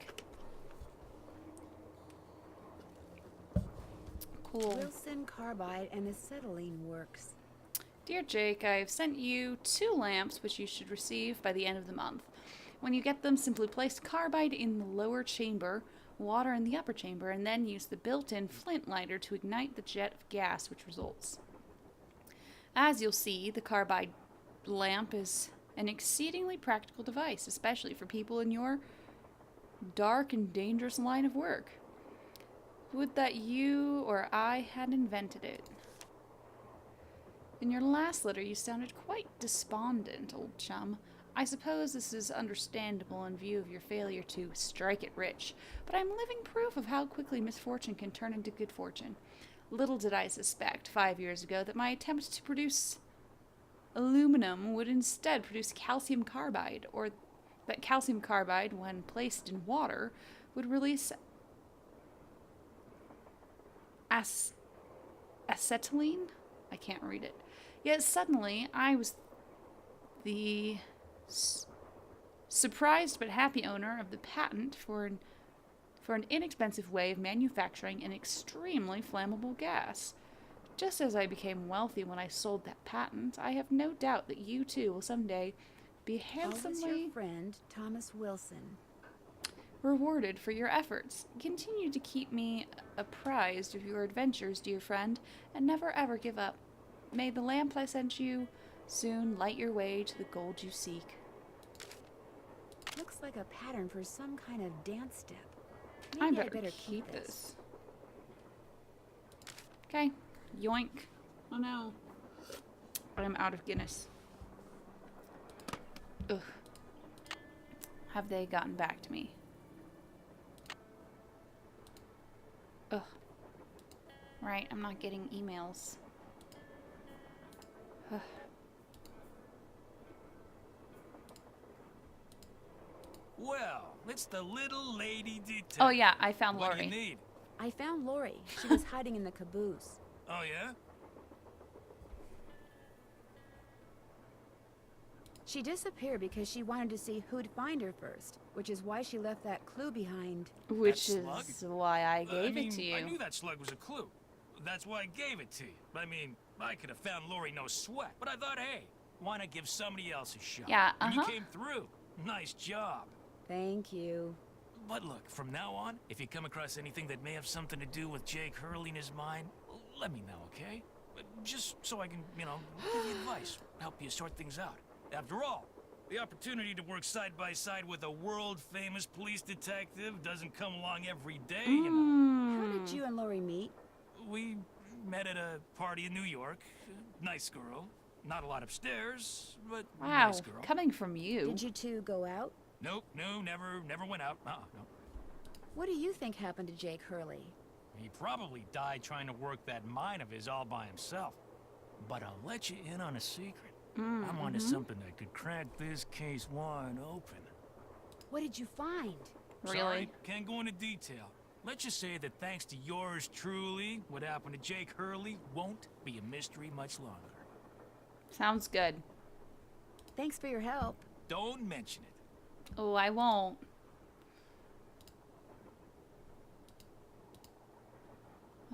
Cool. Wilson carbide and acetylene works. Dear Jake, I've sent you 2 lamps which you should receive by the end of the month. When you get them, simply place carbide in the lower chamber, water in the upper chamber, and then use the built-in flint lighter to ignite the jet of gas which results. As you'll see, the carbide lamp is an exceedingly practical device, especially for people in your dark and dangerous line of work. Would that you or I had invented it. In your last letter, you sounded quite despondent, old chum. I suppose this is understandable in view of your failure to strike it rich, but I'm living proof of how quickly misfortune can turn into good fortune. Little did I suspect 5 years ago that my attempt to produce aluminum would instead produce calcium carbide, or that calcium carbide, when placed in water, would release acetylene? I can't read it. Yet suddenly, I was the surprised but happy owner of the patent for an inexpensive way of manufacturing an extremely flammable gas. Just as I became wealthy when I sold that patent, I have no doubt that you too will someday be Always handsomely your friend, Thomas Wilson. rewarded for your efforts. Continue to keep me apprised of your adventures, dear friend, and never ever give up. May the lamp I sent you soon light your way to the gold you seek. Looks like a pattern for some kind of dance step. I Maybe better keep this. Okay. Yoink. Oh no. I'm out of Guinness. Ugh. Have they gotten back to me? Ugh. Right, I'm not getting emails. Ugh. Well, it's the little lady detective. Oh yeah, I found What do Lori. you need? I found Lori. She was hiding in the caboose. Oh, yeah? She disappeared because she wanted to see who'd find her first, which is why she left that clue behind. Which That is slug? why I gave it to you. I knew that slug was a clue. That's why I gave it to you. I mean, I could have found Lori no sweat, but I thought, hey, why not give somebody else a shot? Yeah, And you came through. Nice job. Thank you. But look, from now on, if you come across anything that may have something to do with Jake Hurley in his mind, let me know, okay? Just so I can, you know, give you advice, help you sort things out. After all, the opportunity to work side by side with a world-famous police detective doesn't come along every day, you know. How did you and Lori meet? We met at a party in New York. Nice girl. Not a lot upstairs, but Wow, nice girl. coming from you. Did you two go out? Nope, no, never went out. No. What do you think happened to Jake Hurley? He probably died trying to work that mine of his all by himself. But I'll let you in on a secret. I'm onto something that could crack this case wide open. What did you find? Really? Sorry, can't go into detail. Let's just say that thanks to yours truly, what happened to Jake Hurley won't be a mystery much longer. Sounds good. Thanks for your help. Don't mention it. Oh, I won't.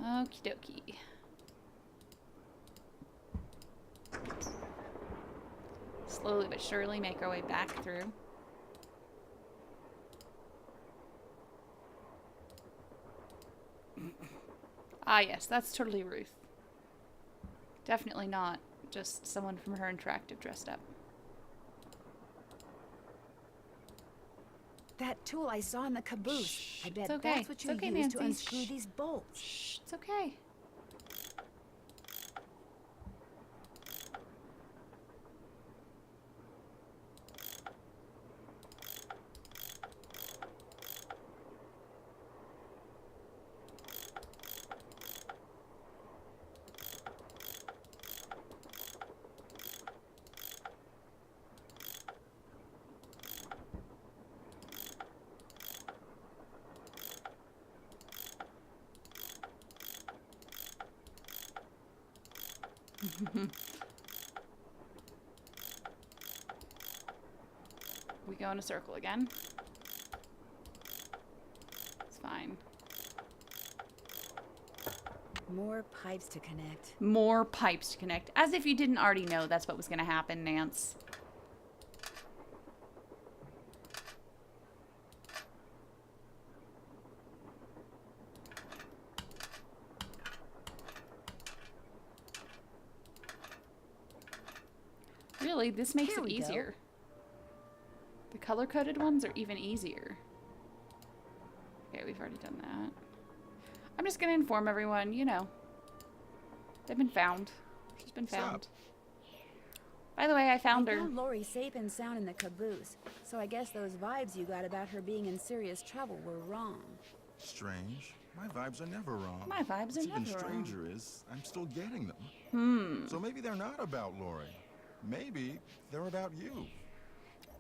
Okie dokie. Slowly but surely make our way back through. Ah, yes, that's totally Ruth. Definitely not just someone from Her Interactive dressed up. That tool I saw in the caboose. Shh, I bet it's okay. that's what you It's okay, used to Nancy. unscrew Shh. these bolts. Shh, it's okay. We go in a circle again. It's fine. More pipes to connect. More pipes to connect. As if you didn't already know that's what was going to happen, Nance. Really, this makes Here it we go. easier. The color-coded ones are even easier. Okay, we've already done that. I'm just gonna inform everyone, you know. They've been found. She's been found. By the way, I found her. found Lori safe and sound in the caboose, so I guess those vibes you got about her being in serious trouble were wrong. Strange. My vibes are never wrong. My vibes are What's even never wrong. stranger is I'm still getting them. So maybe they're not about Lori. Maybe they're about you.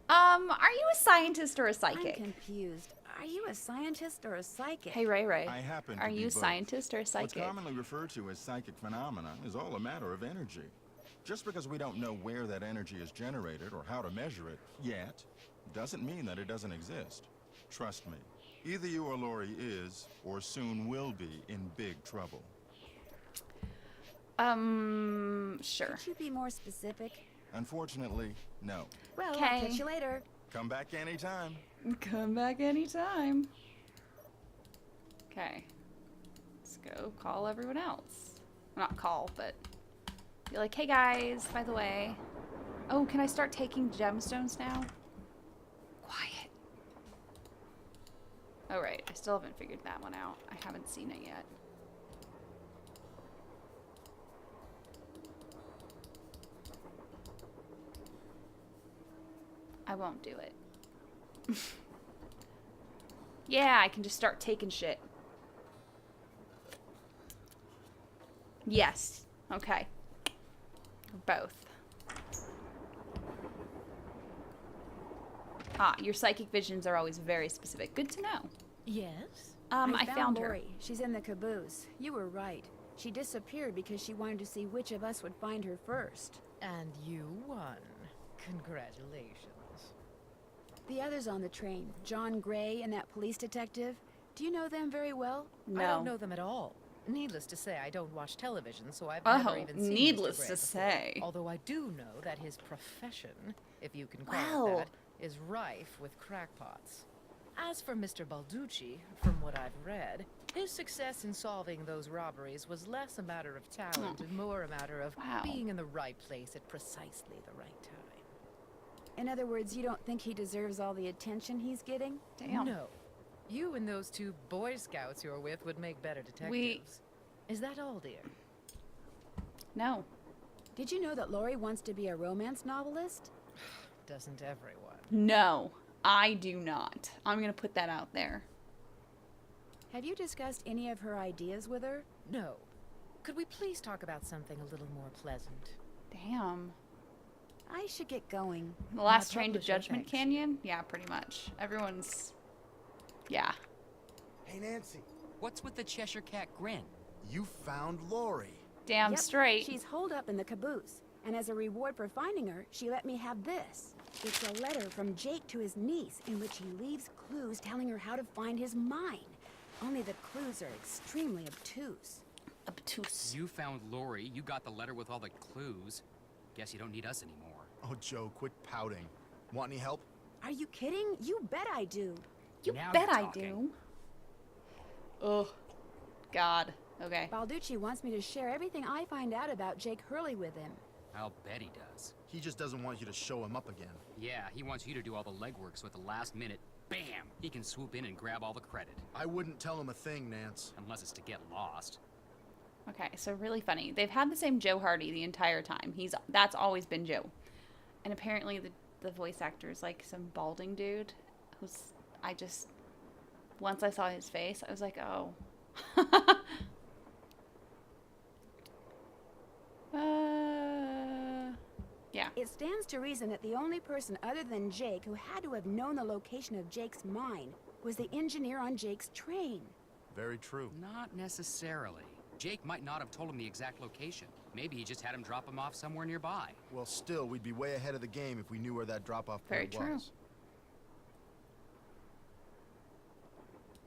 Are you a scientist or a I'm psychic? confused. Are you a scientist or a psychic? Hey, Ray Ray. I happen to Are be you a both. scientist or a What's psychic? commonly referred to as psychic phenomena is all a matter of energy. Just because we don't know where that energy is generated or how to measure it yet, doesn't mean that it doesn't exist. Trust me, either you or Lori is, or soon will be, in big trouble. Sure. Could you be more specific? Unfortunately, no. Well, I'll Okay. catch you later. Come back anytime. Come back anytime. Okay. Let's go call everyone else. Not call, but be like, hey guys, by the way. Oh, can I start taking gemstones now? Quiet. Oh, right. I still haven't figured that one out. I haven't seen it yet. I won't do it. Yeah, I can just start taking shit. Yes. Okay. Both. Ah, your psychic visions are always very specific. Good to know. Yes? I found her. Lori. She's in the caboose. You were right. She disappeared because she wanted to see which of us would find her first. And you won. Congratulations. The others on the train, John Gray and that police detective, do you know them very well? No. I don't know them at all. Needless to say, I don't watch television, so I've Oh, never even seen needless Mr. Gray to before. say. Although I do know that his profession, if you can call Wow. it that, is rife with crackpots. As for Mr. Balducci, from what I've read, his success in solving those robberies was less a matter of talent and more a matter of Wow. being in the right place at precisely the right time. In other words, you don't think he deserves all the attention he's getting? Damn. No. You and those two Boy Scouts you're with would make better detectives. Is that all, dear? No. Did you know that Laurie wants to be a romance novelist? Doesn't everyone? No, I do not. I'm gonna put that out there. Have you discussed any of her ideas with her? No. Could we please talk about something a little more pleasant? Damn. I should get going. The last My train to publisher Judgment thinks. Canyon? Yeah, pretty much. Everyone's... Yeah. Hey, Nancy, What's with the Cheshire Cat grin? you found Laurie. Damn Yep, straight. She's holed up in the caboose, and as a reward for finding her, she let me have this. It's a letter from Jake to his niece in which he leaves clues telling her how to find his mine. Only the clues are extremely obtuse. Obtuse. You found Lori, you got the letter with all the clues. Guess you don't need us anymore. Oh, Joe, quit pouting. Want any help? Are you kidding? You bet I do. You Now bet you're I talking. do. Ugh. God. Okay. Balducci wants me to share everything I find out about Jake Hurley with him. I'll bet he does. He just doesn't want you to show him up again. Yeah, he wants you to do all the legwork so at the last minute, bam, he can swoop in and grab all the credit. I wouldn't tell him a thing, Nance. Unless it's to get lost. Okay, so really funny. They've had the same Joe Hardy the entire time. That's always been Joe. And apparently the voice actor is like some balding dude who's once I saw his face, I was like, oh. Yeah. It stands to reason that the only person other than Jake who had to have known the location of Jake's mine was the engineer on Jake's train. Very true. Not necessarily. Jake might not have told him the exact location. Maybe he just had him drop him off somewhere nearby. Well, still, we'd be way ahead of the game if we knew where that drop-off Very point true. was.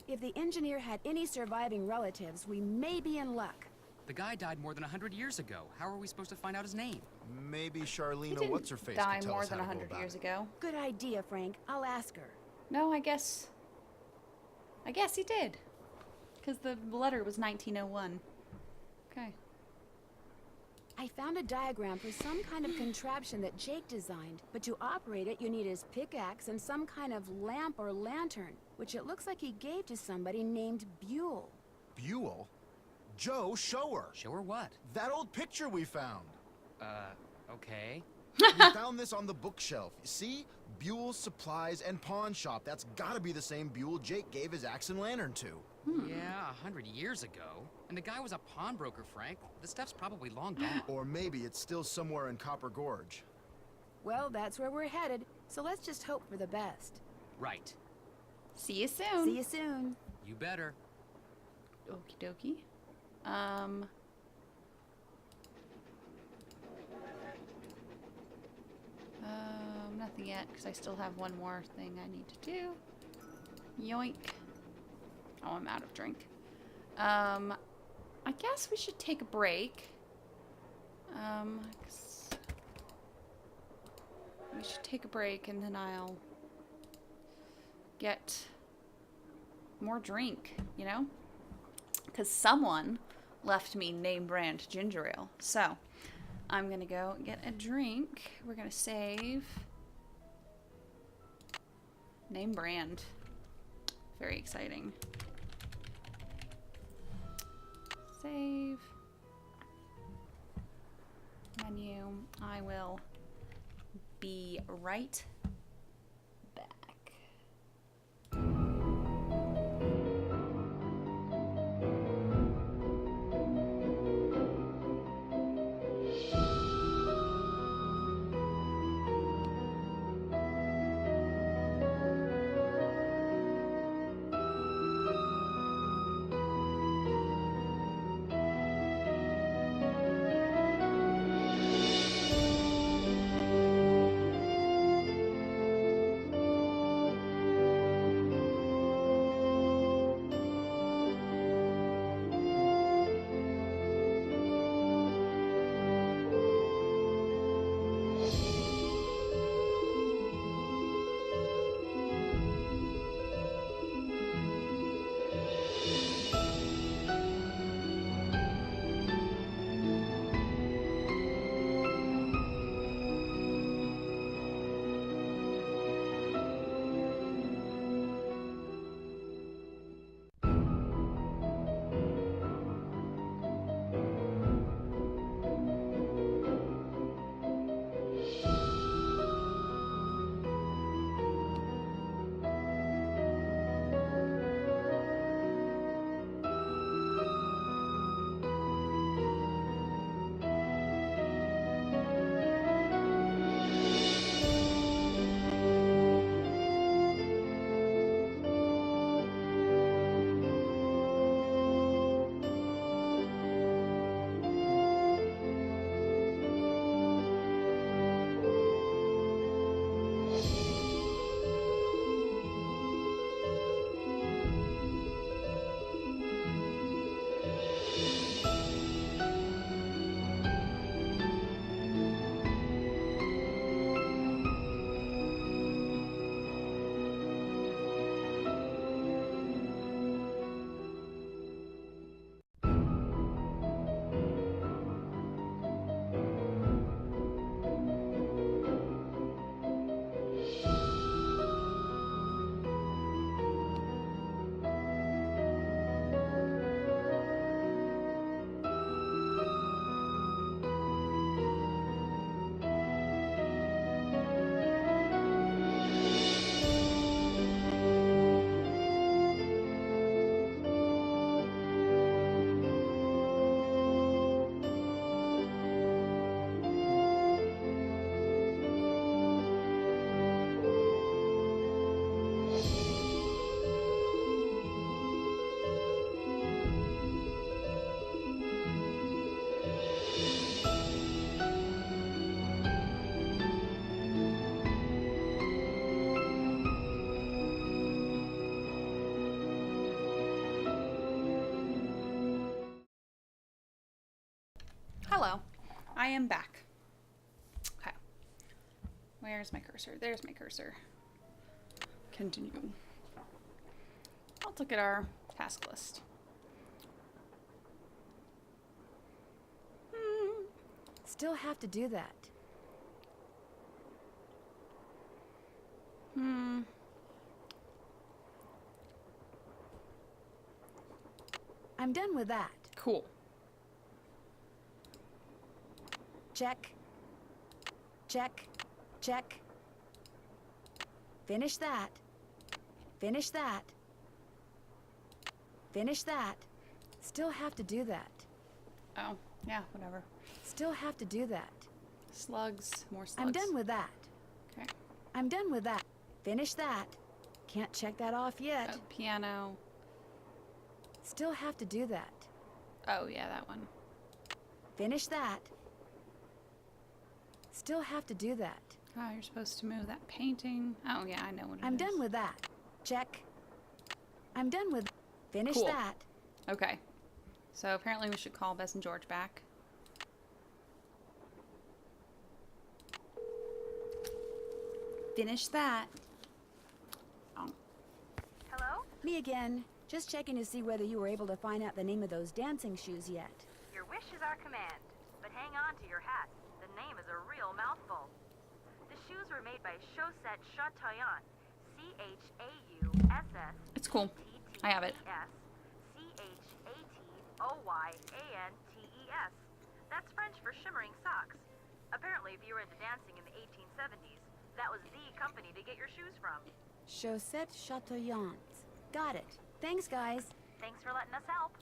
If the engineer had any surviving relatives, we may be in luck. The guy died more than 100 years ago. How are we supposed to find out his name? Maybe He Charlene or didn't what's-her-face die could tell more us than how to go 100 about years it. ago. Good idea, Frank. I'll ask her. No, I guess he did. Because the letter was 1901. Okay. I found a diagram for some kind of contraption that Jake designed, but to operate it, you need his pickaxe and some kind of lamp or lantern, which it looks like he gave to somebody named Buell. Buell? Joe, show her. Show her what? That old picture we found. Okay. We found this on the bookshelf. See? Buell's Supplies and Pawn Shop. That's gotta be the same Buell Jake gave his axe and lantern to. Yeah, 100 years ago. And the guy was a pawnbroker, Frank. The stuff's probably long gone. Or maybe it's still somewhere in Copper Gorge. Well, that's where we're headed, so let's just hope for the best. Right. See you soon. See you soon. You better. Okie dokie. Nothing yet, because I still have one more thing I need to do. Yoink. Oh, I'm out of drink. I guess we should take a break. 'Cause we should take a break, and then I'll get more drink, you know? Because someone left me name brand ginger ale. So, I'm going to go get a drink. We're going to save name brand. Very exciting. Save. Menu. I will be right back. I am back. Okay. Where's my cursor? There's my cursor. Continue. Let's look at our task list. Still have to do that. I'm done with that. Cool. Check. Check. Check. Finish that. Finish that. Finish that. Still have to do that. Oh, yeah, whatever. Still have to do that. Slugs, more slugs. I'm done with that. Okay. I'm done with that. Finish that. Can't check that off yet. Oh, piano. Still have to do that. Oh, yeah, that one. Finish that. Still have to do that. Oh, you're supposed to move that painting. Oh, yeah, I know what it is. I'm done with that. Check. I'm done with... Finish Cool. that. Okay. So apparently we should call Bess and George back. Finish that. Oh. Hello? Me again. Just checking to see whether you were able to find out the name of those dancing shoes yet. Your wish is our command. But hang on to your hat. The name is a real mouthful. The shoes were made by Chaussette Chatillon. C-H-A-U-S-S. It's cool. I have it. C-H-A-T-O-Y-A-N-T-E-S. That's French for shimmering socks. Apparently, if you were into dancing in the 1870s, that was the company to get your shoes from. Chaussette Chatillon. Got it. Thanks, guys. Thanks for letting us help.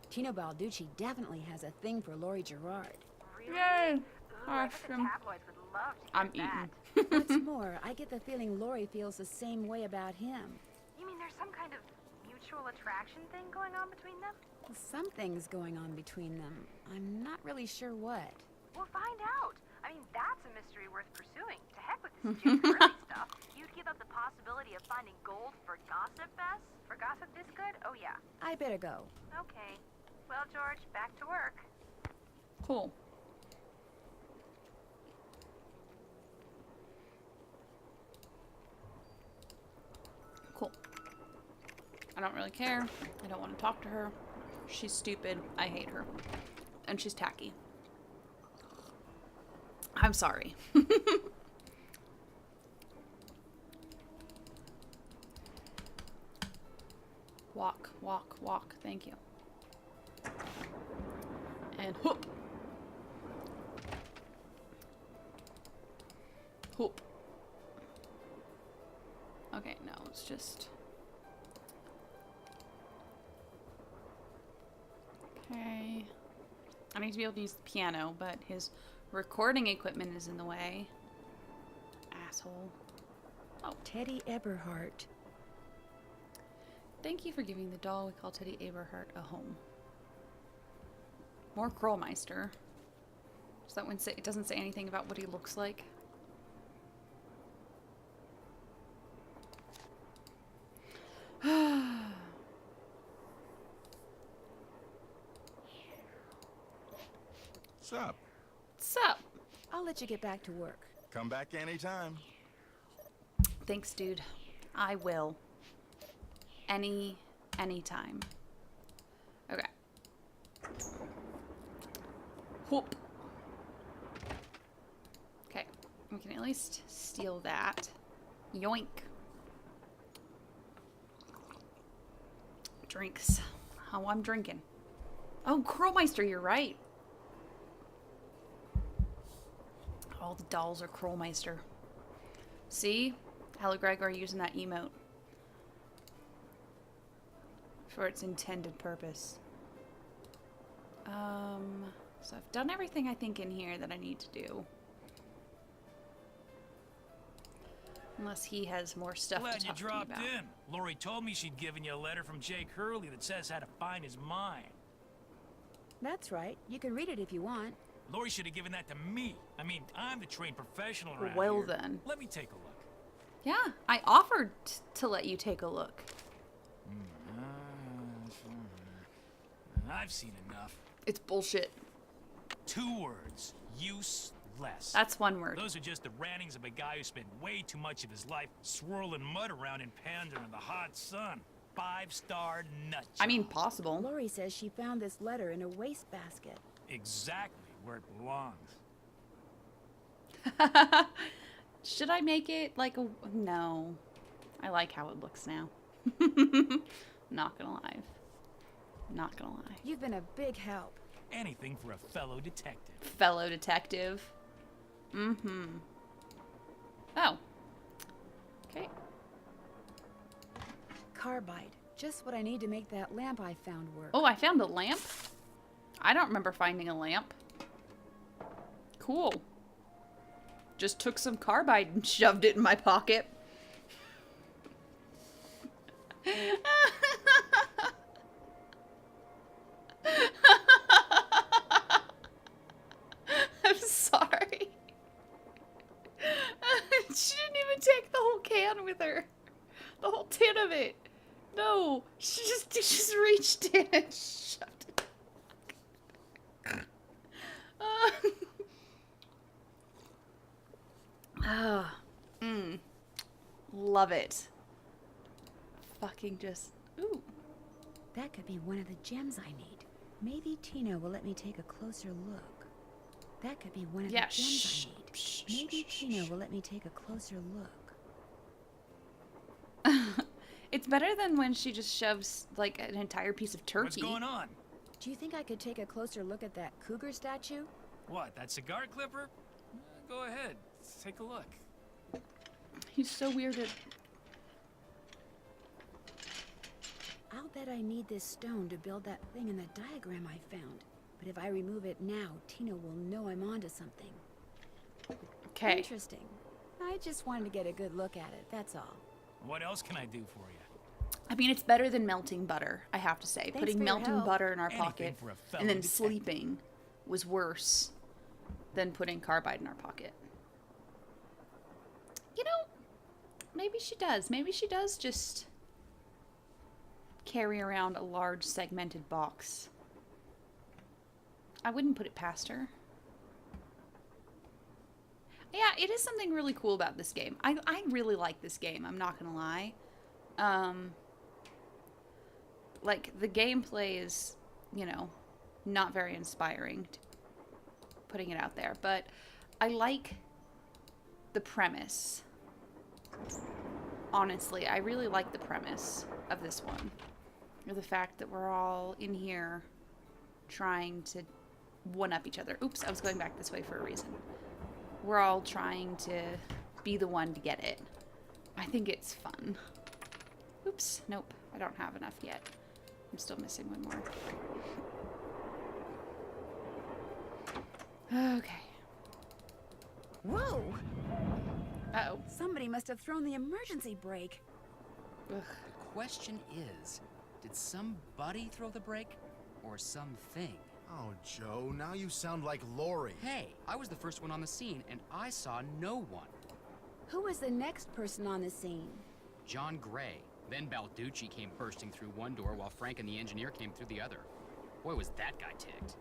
Tino Balducci definitely has a thing for Laurie Gerard. Really? Yay! Ooh, I bet the Awesome. tabloids would love to hear I'm that. eating. What's more, I get the feeling Laurie feels the same way about him. You mean there's some kind of mutual attraction thing going on between them? Something's going on between them. I'm not really sure what. We'll find out. I mean, that's a mystery worth pursuing. To heck with this Jake Hurley stuff. You'd give up the possibility of finding gold for gossip, Bess? For gossip this good? Oh, yeah. I better go. Okay. Well, George, back to work. Cool. Cool. I don't really care. I don't want to talk to her. She's stupid. I hate her. And she's tacky. I'm sorry. Walk, walk, walk. Thank you. And whoop. Whoop. Okay, no, it's just... Okay. I need to be able to use the piano, but his recording equipment is in the way. Asshole. Oh. Teddy Eberhardt. Thank you for giving the doll we call Teddy Eberhardt a home. More Krollmeister. Does that one say, it doesn't say anything about what he looks like? Sup? Sup? I'll let you get back to work. Come back anytime. Thanks, dude. I will. Anytime. Okay. Whoop. Okay. We can at least steal that. Yoink. Drinks. Oh, I'm drinking. Oh, Krollmeister, you're right. All the dolls are Krollmeister. See? Hello, Gregor, using that emote for its intended purpose. So I've done everything I think in here that I need to do. Unless he has more stuff Glad to you talk to me dropped about. in. Lori told me she'd given you a letter from Jake Hurley that says how to find his mind. That's right. You can read it if you want. Lori should have given that to me. I mean, I'm the trained professional around Well here. then. Let me take a look. Yeah, I offered to let you take a look. I've seen enough. It's bullshit. 2 words. Useless. That's 1 word. Those are just the rantings of a guy who spent way too much of his life swirling mud around in Panda in the hot sun. 5-star nut job. I mean, possible. Lori says she found this letter in a wastebasket. Exactly where it belongs. Should I make it like a... No. I like how it looks now. Not gonna lie. Not gonna lie. You've been a big help. Anything for a fellow detective. Fellow detective. Mm-hmm. Oh. Okay. Carbide. Just what I need to make that lamp I found work. Oh, I found a lamp? I don't remember finding a lamp. Cool. Just took some carbide and shoved it in my pocket. I'm sorry. She didn't even take the whole can with her. The whole tin of it. No, she just reached in and shoved it. Love it. Fucking just, ooh. That could be one of the gems I need. Maybe Tina will let me take a closer look. That could be one of the gems I need. Maybe Tina will let me take a closer look. It's better than when she just shoves like an entire piece of turkey. What's going on? Do you think I could take a closer look at that cougar statue? What, that cigar clipper? Go ahead. Take a look. He's so weirded. I'll bet I need this stone to build that thing in the diagram I found. But if I remove it now, Tina will know I'm onto something. Okay. Interesting. I just wanted to get a good look at it, that's all. What else can I do for you? I mean, it's better than melting butter, I have to say. Thanks Putting for your melting help. butter in our Anything pocket for a fellow and then detective. sleeping was worse than putting carbide in our pocket. You know, maybe she does. Maybe she does just carry around a large segmented box. I wouldn't put it past her. Yeah, it is something really cool about this game. I really like this game, I'm not gonna lie. Like, the gameplay is, you know, not very inspiring, putting it out there, but I like the premise. Honestly, I really like the premise of this one. The fact that we're all in here trying to one-up each other. Oops, I was going back this way for a reason. We're all trying to be the one to get it. I think it's fun. Oops, nope, I don't have enough yet. I'm still missing one more. Okay. Whoa! Uh-oh. Somebody must have thrown the emergency brake. Ugh. The question is, did somebody throw the brake? Or something? Oh, Joe, now you sound like Lori. Hey, I was the first one on the scene, and I saw no one. Who was the next person on the scene? John Gray. Then Balducci came bursting through one door while Frank and the engineer came through the other. Boy, was that guy ticked.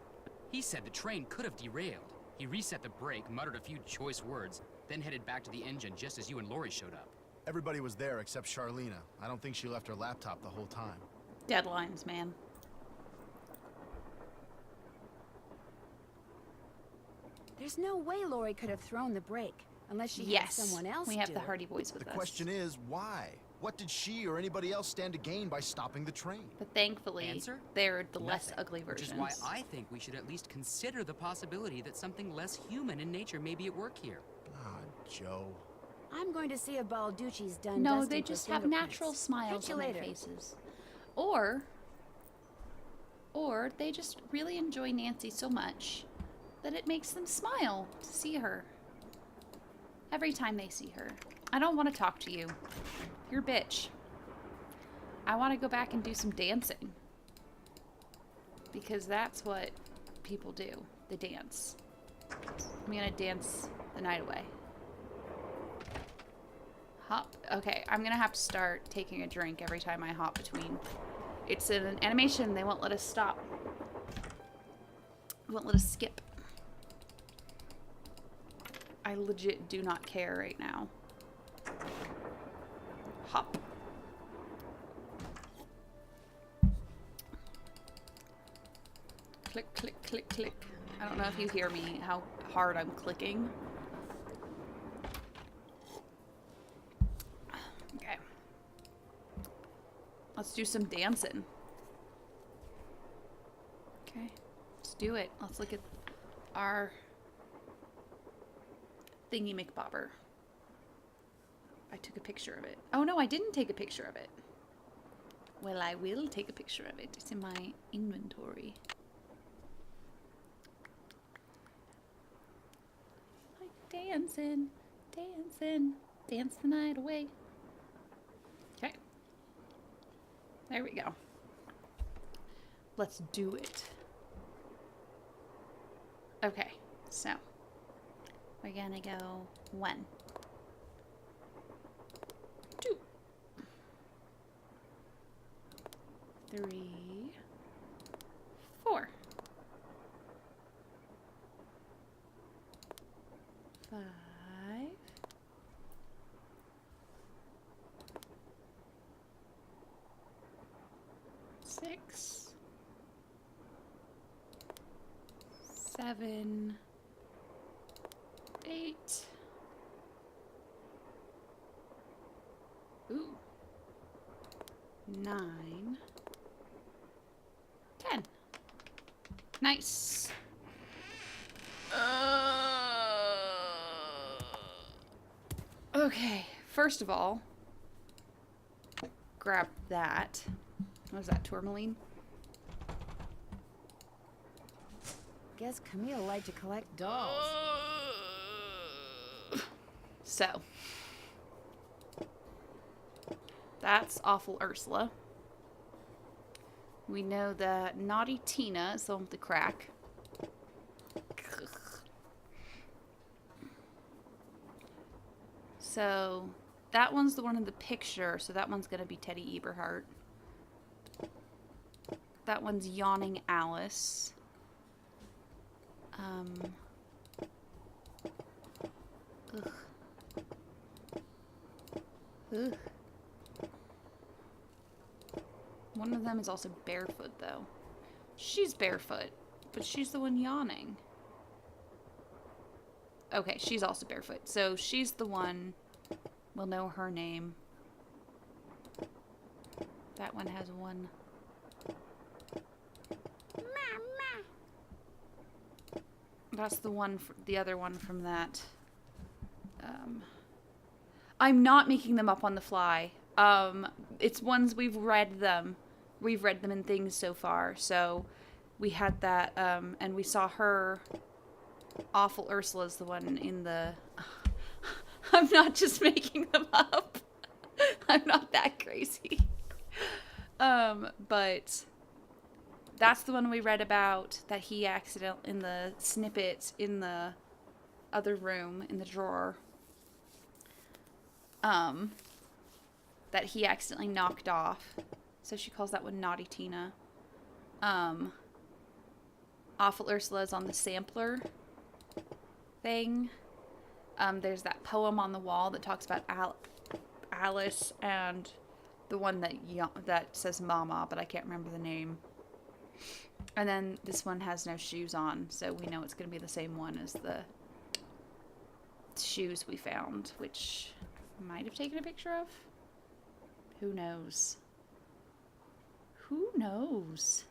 He said the train could have derailed. He reset the brake, muttered a few choice words, then headed back to the engine just as you and Lori showed up. Everybody was there except Charlena. I don't think she left her laptop the whole time. Deadlines, man. There's no way Lori could have thrown the brake, unless she had someone else we have do the it. Hardy Boys with The us. question is, why? What did she or anybody else stand to gain by stopping the train? But thankfully, Answer? they're the less Nothing. ugly Which versions. is why I think we should at least consider the possibility that something less human in nature may be at work here. Ah, Joe. I'm going to see if Balducci's done No, dusting they for just have fingerprints. natural smiles Catch you on their later. faces. Or they just really enjoy Nancy so much that it makes them smile to see her. Every time they see her. I don't want to talk to you. You're a bitch. I want to go back and do some dancing. Because that's what people do. They dance. I'm gonna dance the night away. Hop. Okay, I'm gonna have to start taking a drink every time I hop between It's an animation. They won't let us stop. They won't let us skip. I legit do not care right now. Hop. Click, click, click, click. I don't know if you hear me, how hard I'm clicking. Okay. Let's do some dancing. Okay. Let's do it. Let's look at our thingy McBobber. I took a picture of it. Oh no, I didn't take a picture of it. Well, I will take a picture of it. It's in my inventory. Like dancing, dancing, dance the night away. Okay. There we go. Let's do it. Okay, so we're gonna go 1, 2, 3, 4, 5, 6, 7, 8. Ooh. 9. 10. Nice. Okay. First of all, grab that. What is that, tourmaline? Guess Camille liked to collect dolls. So, that's Awful Ursula. We know that Naughty Tina is the one with the crack. So, that one's the one in the picture, so that one's going to be Teddy Eberhardt. That one's Yawning Alice. Ugh. Ugh. One of them is also barefoot, though. She's barefoot, but she's the one yawning. Okay, she's also barefoot. So she's the one. We'll know her name. That one has one. That's the one, the other one from that. I'm not making them up on the fly. It's ones we've read them. We've read them in things so far. So we had that, and we saw her. Awful Ursula's the one in the... I'm not just making them up. I'm not that crazy. But that's the one we read about that he accidentally, in the snippet in the other room in the drawer, that he accidentally knocked off. So she calls that one Naughty Tina. Awful Ursula is on the sampler thing. There's that poem on the wall that talks about Alice, and the one that says Mama, but I can't remember the name. And then this one has no shoes on, so we know it's going to be the same one as the shoes we found, which I might have taken a picture of. Who knows? Who knows?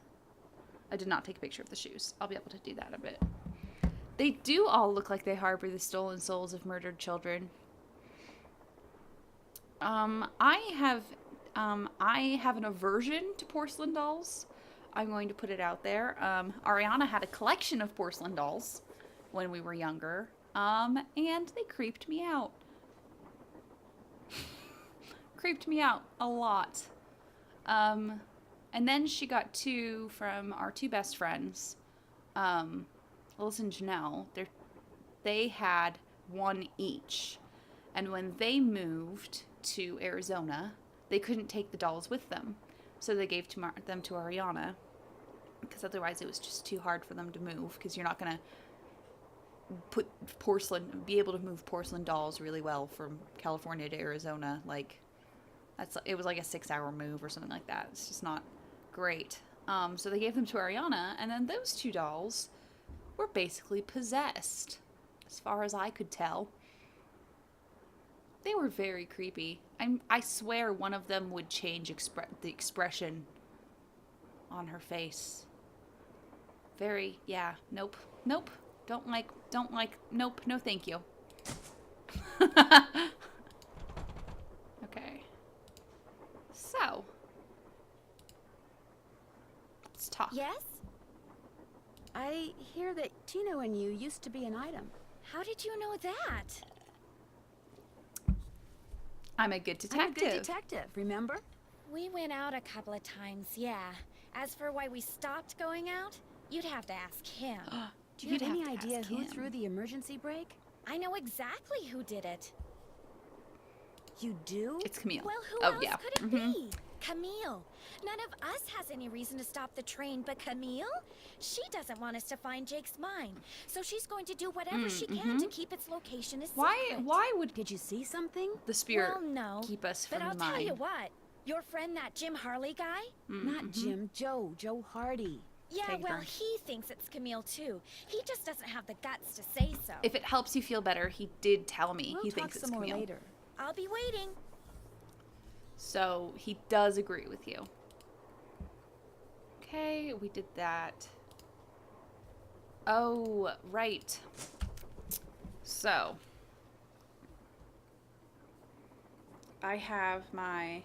I did not take a picture of the shoes. I'll be able to do that a bit. They do all look like they harbor the stolen souls of murdered children. I have an aversion to porcelain dolls. I'm going to put it out there. Ariana had a collection of porcelain dolls when we were younger, and they creeped me out. Creeped me out a lot. And then she got 2 from our 2 best friends, Liz and Janelle. They had 1 each. And when they moved to Arizona, they couldn't take the dolls with them. So they gave them to Ariana, because otherwise it was just too hard for them to move, because you're not going to be able to move porcelain dolls really well from California to Arizona. Like, it was like a 6-hour move or something like that. It's just not great. So they gave them to Ariana, and then those 2 dolls were basically possessed, as far as I could tell. They were very creepy. I swear one of them would change the expression on her face. Very, yeah, nope, don't like, nope, no thank you. Okay. So, let's talk. Yes? I hear that Tino and you used to be an item. How did you know that? I'm a good detective. I'm a good detective, remember? We went out a couple of times, yeah. As for why we stopped going out, you'd have to ask him. Do you have any idea who threw the emergency brake? I know exactly who did it. You do? It's Camille. Well, who else could it be? Camille. None of us has any reason to stop the train but Camille. She doesn't want us to find Jake's mine, so she's going to do whatever she can to keep its location a secret. Why would Did you see something? the spirit Well, no. keep us from But I'll the mine? tell you what. Your friend, that Jim Harley guy? Not Jim, Joe Hardy. Yeah, Take a well, turn. he thinks it's Camille too. He just doesn't have the guts to say so. If it helps you feel better, he did tell me We'll he talk thinks it's some more Camille. later. I'll be waiting. So he does agree with you. Okay, we did that. Oh, right. So I have my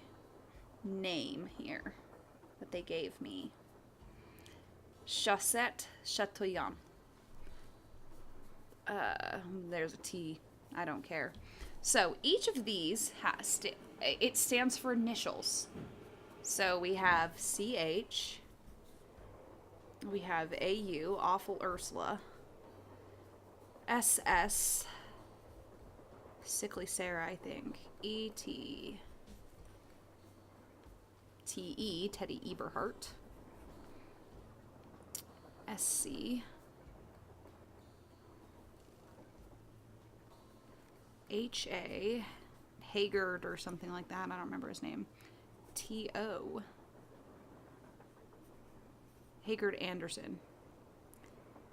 name here that they gave me. Chaussette Chatoyan. There's a T. I don't care. So each of these it stands for initials. So we have CH. We have AU, Awful Ursula. SS, Sickly Sarah, I think. ET. TE, Teddy Eberhart. SC. HA, Haggard or something like that. I don't remember his name. TO. Haggard Anderson.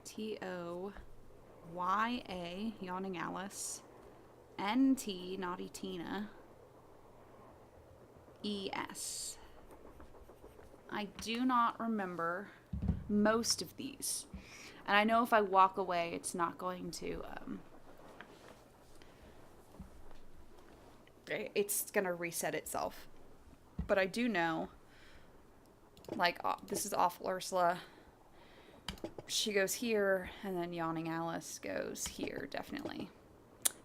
TO. YA, Yawning Alice. NT, Naughty Tina. ES. I do not remember most of these. And I know if I walk away, it's not going to, it's gonna reset itself. But I do know, like, this is Awful Ursula. She goes here, and then Yawning Alice goes here, definitely.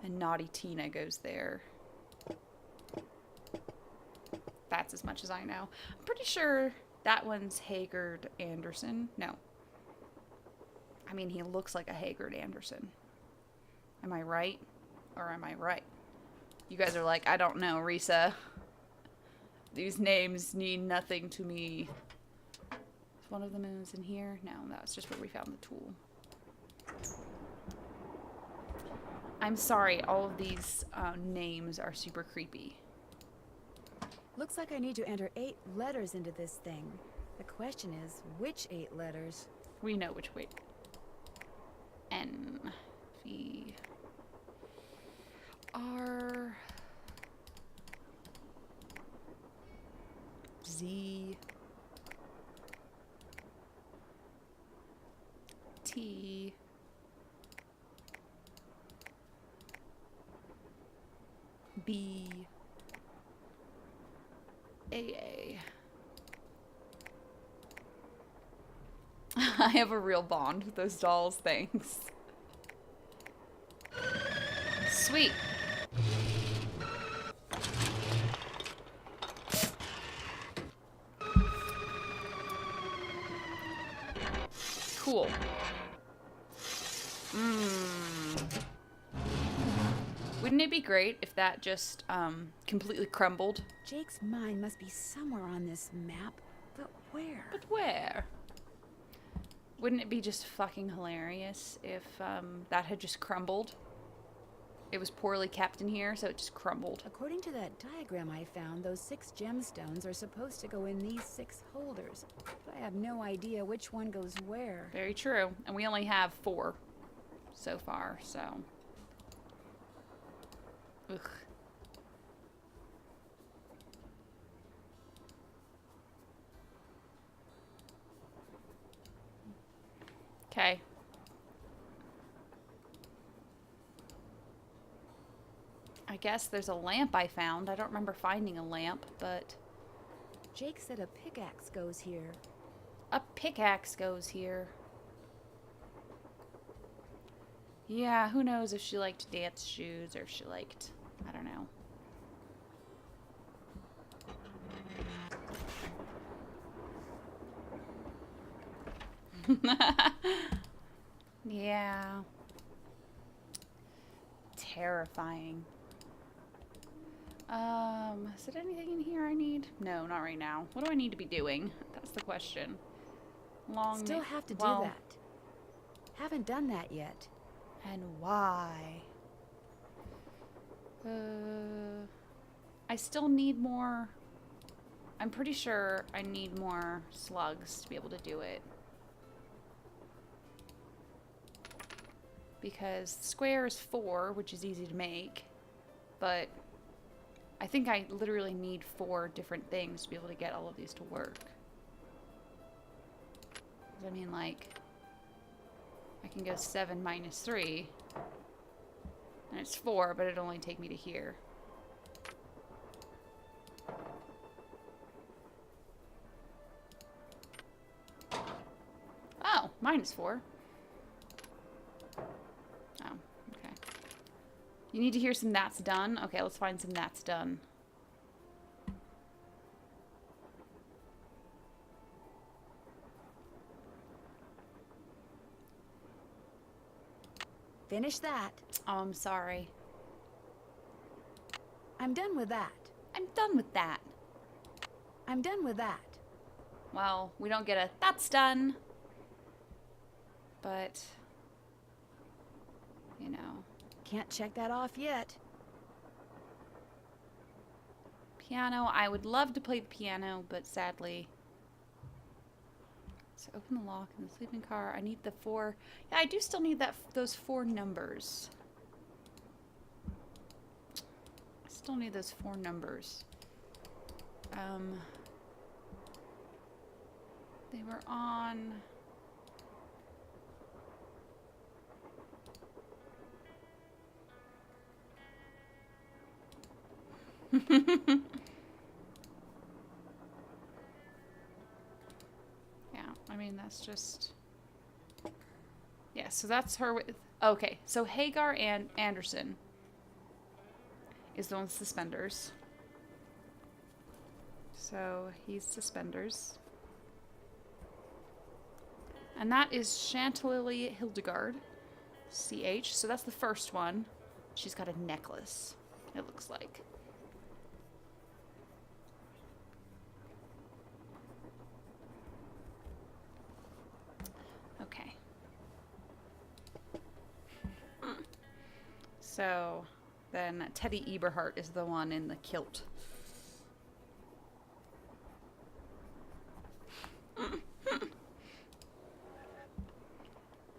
And Naughty Tina goes there. That's as much as I know. I'm pretty sure that one's Haggard Anderson. No. I mean, he looks like a Haggard Anderson. Am I right? Or am I right? You guys are like, I don't know, Rissa. These names mean nothing to me. Is one of the moons in here? No, that's just where we found the tool. I'm sorry, all of these names are super creepy. Looks like I need to enter 8 letters into this thing. The question is, which 8 letters? We know which way. N, V, R, Z, T, B, AA. I have a real bond with those dolls, thanks. Sweet. Cool. Wouldn't it be great if that just completely crumbled? Jake's mine must be somewhere on this map. where? But where? Wouldn't it be just fucking hilarious if that had just crumbled? It was poorly kept in here, so it just crumbled. According to that diagram I found, those 6 gemstones are supposed to go in these 6 holders. But I have no idea which one goes where. Very true. And we only have 4 so far, so. Ugh. Okay. I guess there's a lamp I found. I don't remember finding a lamp, but Jake said a pickaxe goes here. a pickaxe goes here. Yeah, who knows if she liked dance shoes or if she liked, I don't know. Yeah. Terrifying. Is there anything in here I need? No, not right now. What do I need to be doing? That's the question. Still have to do that. Haven't done that yet. And why? I still need more. I'm pretty sure I need more slugs to be able to do it. Because square is 4, which is easy to make. But I think I literally need 4 different things to be able to get all of these to work. 'Cause I mean, like, I can go 7 minus 3. And it's 4, but it'll only take me to here. Oh, minus 4. Oh, okay. You need to hear some that's done? Okay, let's find some that's done. Finish that. Oh, I'm sorry. I'm done with that. I'm done with that. I'm done with that. Well, we don't get a that's done. But, you know. Can't check that off yet. Piano. I would love to play the piano, but sadly. So open the lock in the sleeping car. I need the 4. Yeah, I do still need those 4 numbers. I still need those 4 numbers. They were on. Yeah, I mean, that's just... Yeah, so that's her with... Okay, so Hagar and Anderson is the one with suspenders. So he's suspenders. And that is Chantilly Hildegard, CH. So that's the first one. She's got a necklace, it looks like. Okay. So then Teddy Eberhardt is the one in the kilt.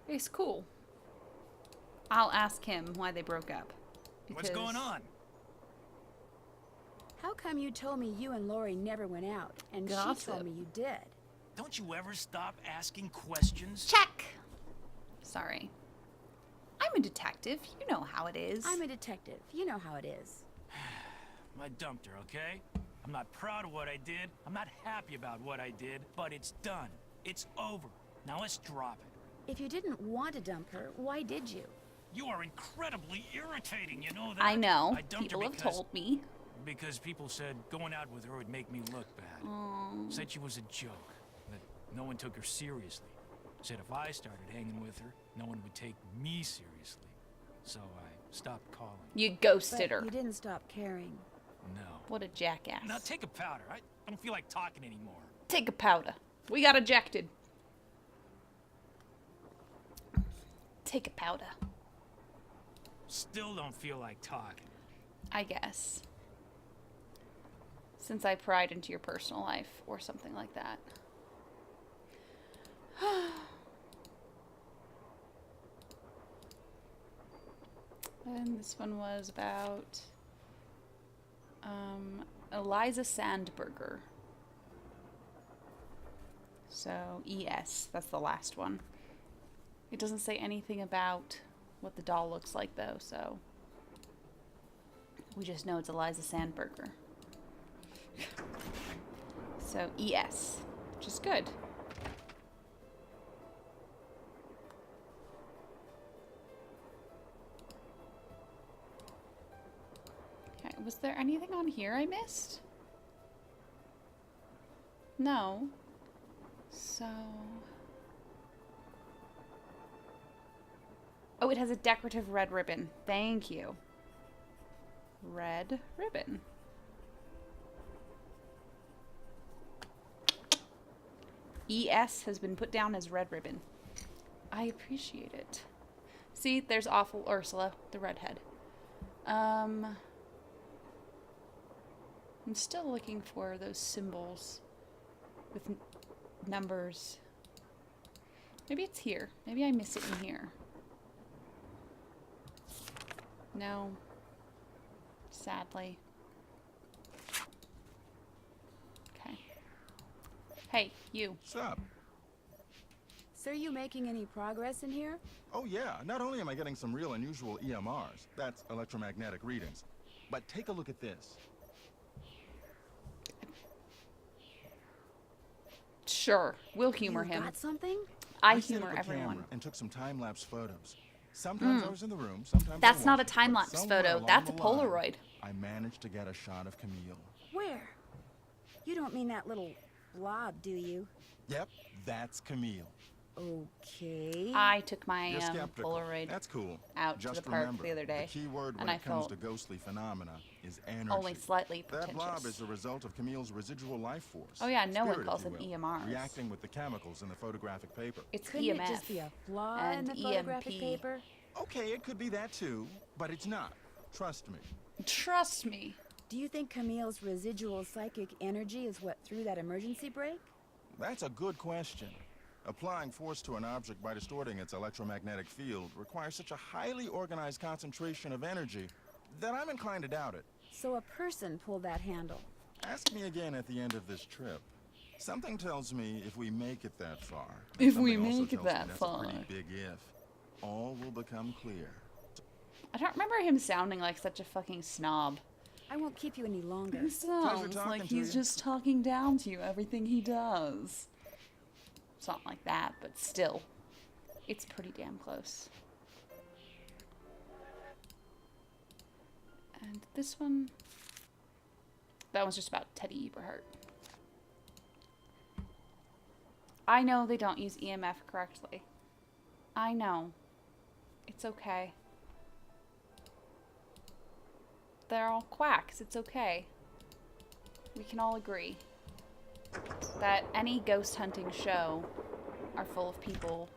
He's cool. I'll ask him why they broke up. What's going on? How come you told me you and Lori never went out, and she Gossip. told me you did? Don't you ever stop asking questions? Check! Sorry. I'm a detective. You know how it is. I'm a detective. You know how it is. I dumped her, okay? I'm not proud of what I did. I'm not happy about what I did, but it's done. It's over. Now let's drop it. If you didn't want to dump her, why did you? You are incredibly irritating, you know that? I know. I dumped People her have told me. Because people said going out with her would make me look bad. Said she was a joke, that no one took her seriously. Said if I started hanging with her, no one would take me seriously. So I stopped calling. You ghosted her. You didn't stop caring. No. What a jackass. Now take a powder. I don't feel like talking anymore. Take a powder. We got ejected. Take a powder. Still don't feel like talking. I guess. Since I pried into your personal life or something like that. And this one was about Eliza Sandberger. So, ES. That's the last one. It doesn't say anything about what the doll looks like, though, so... We just know it's Eliza Sandberger. So, ES. Which is good. Okay, was there anything on here I missed? No. So... Oh, it has a decorative red ribbon. Thank you. Red ribbon. ES has been put down as red ribbon. I appreciate it. See, there's awful Ursula, the redhead. I'm still looking for those symbols with numbers. Maybe it's here. Maybe I miss it in here. No. Sadly. Okay. Hey, you. What's up? So are you making any progress in here? Oh yeah, not only am I getting some real unusual EMRs, that's electromagnetic readings, but take a look at this. Sure, we'll humor You him. got something? I set humor up a everyone. camera and took some time-lapse photos. Sometimes I was in the room, sometimes That's I not a wasn't, but time-lapse somewhere photo. along That's a the line, Polaroid. I managed to get a shot of Camille. Where? You don't mean that little blob, do you? Yep, that's Camille. Okay. I took my You're skeptical. Polaroid That's cool. out Just to the park remember, the other day, the key word when and I it comes felt to ghostly phenomena is energy. only slightly That blob pretentious. is a result of Camille's residual life force. Oh yeah, no one spirit, if calls you them will, EMRs. reacting with the chemicals in the photographic paper. It's Couldn't EMF. it just be a flaw in and the photographic EMP. paper? Okay, it could be that too, but it's not. Trust me. Trust me. Do you think Camille's residual psychic energy is what threw that emergency brake? That's a good question. Applying force to an object by distorting its electromagnetic field requires such a highly organized concentration of energy that I'm inclined to doubt it. So a person pulled that handle. Ask me again at the end of this trip. Something tells me if we make it that far. If we something also make it tells me that that's far. a pretty big if. All will become clear. I don't remember him sounding like such a fucking snob. I won't keep you any longer. He sounds talking like to he's you. just talking down to you, everything he does. It's not like that, but still. It's pretty damn close. And this one... That one's just about Teddy Eberhardt. I know they don't use EMF correctly. I know. It's okay. They're all quacks. It's okay. We can all agree that any ghost hunting show are full of people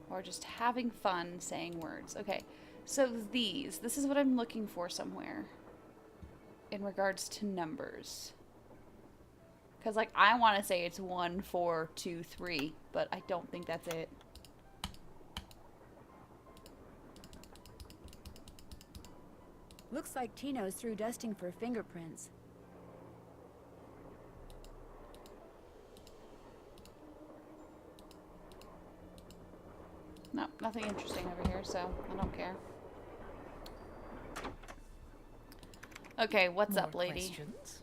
who are just having fun saying words. Okay, so this is what I'm looking for somewhere in regards to numbers. Because, like, I want to say it's 1, 4, 2, 3, but I don't think that's it. Looks like Tino's through dusting for fingerprints. No, nothing interesting over here, so I don't care. Okay, what's More up, lady? questions?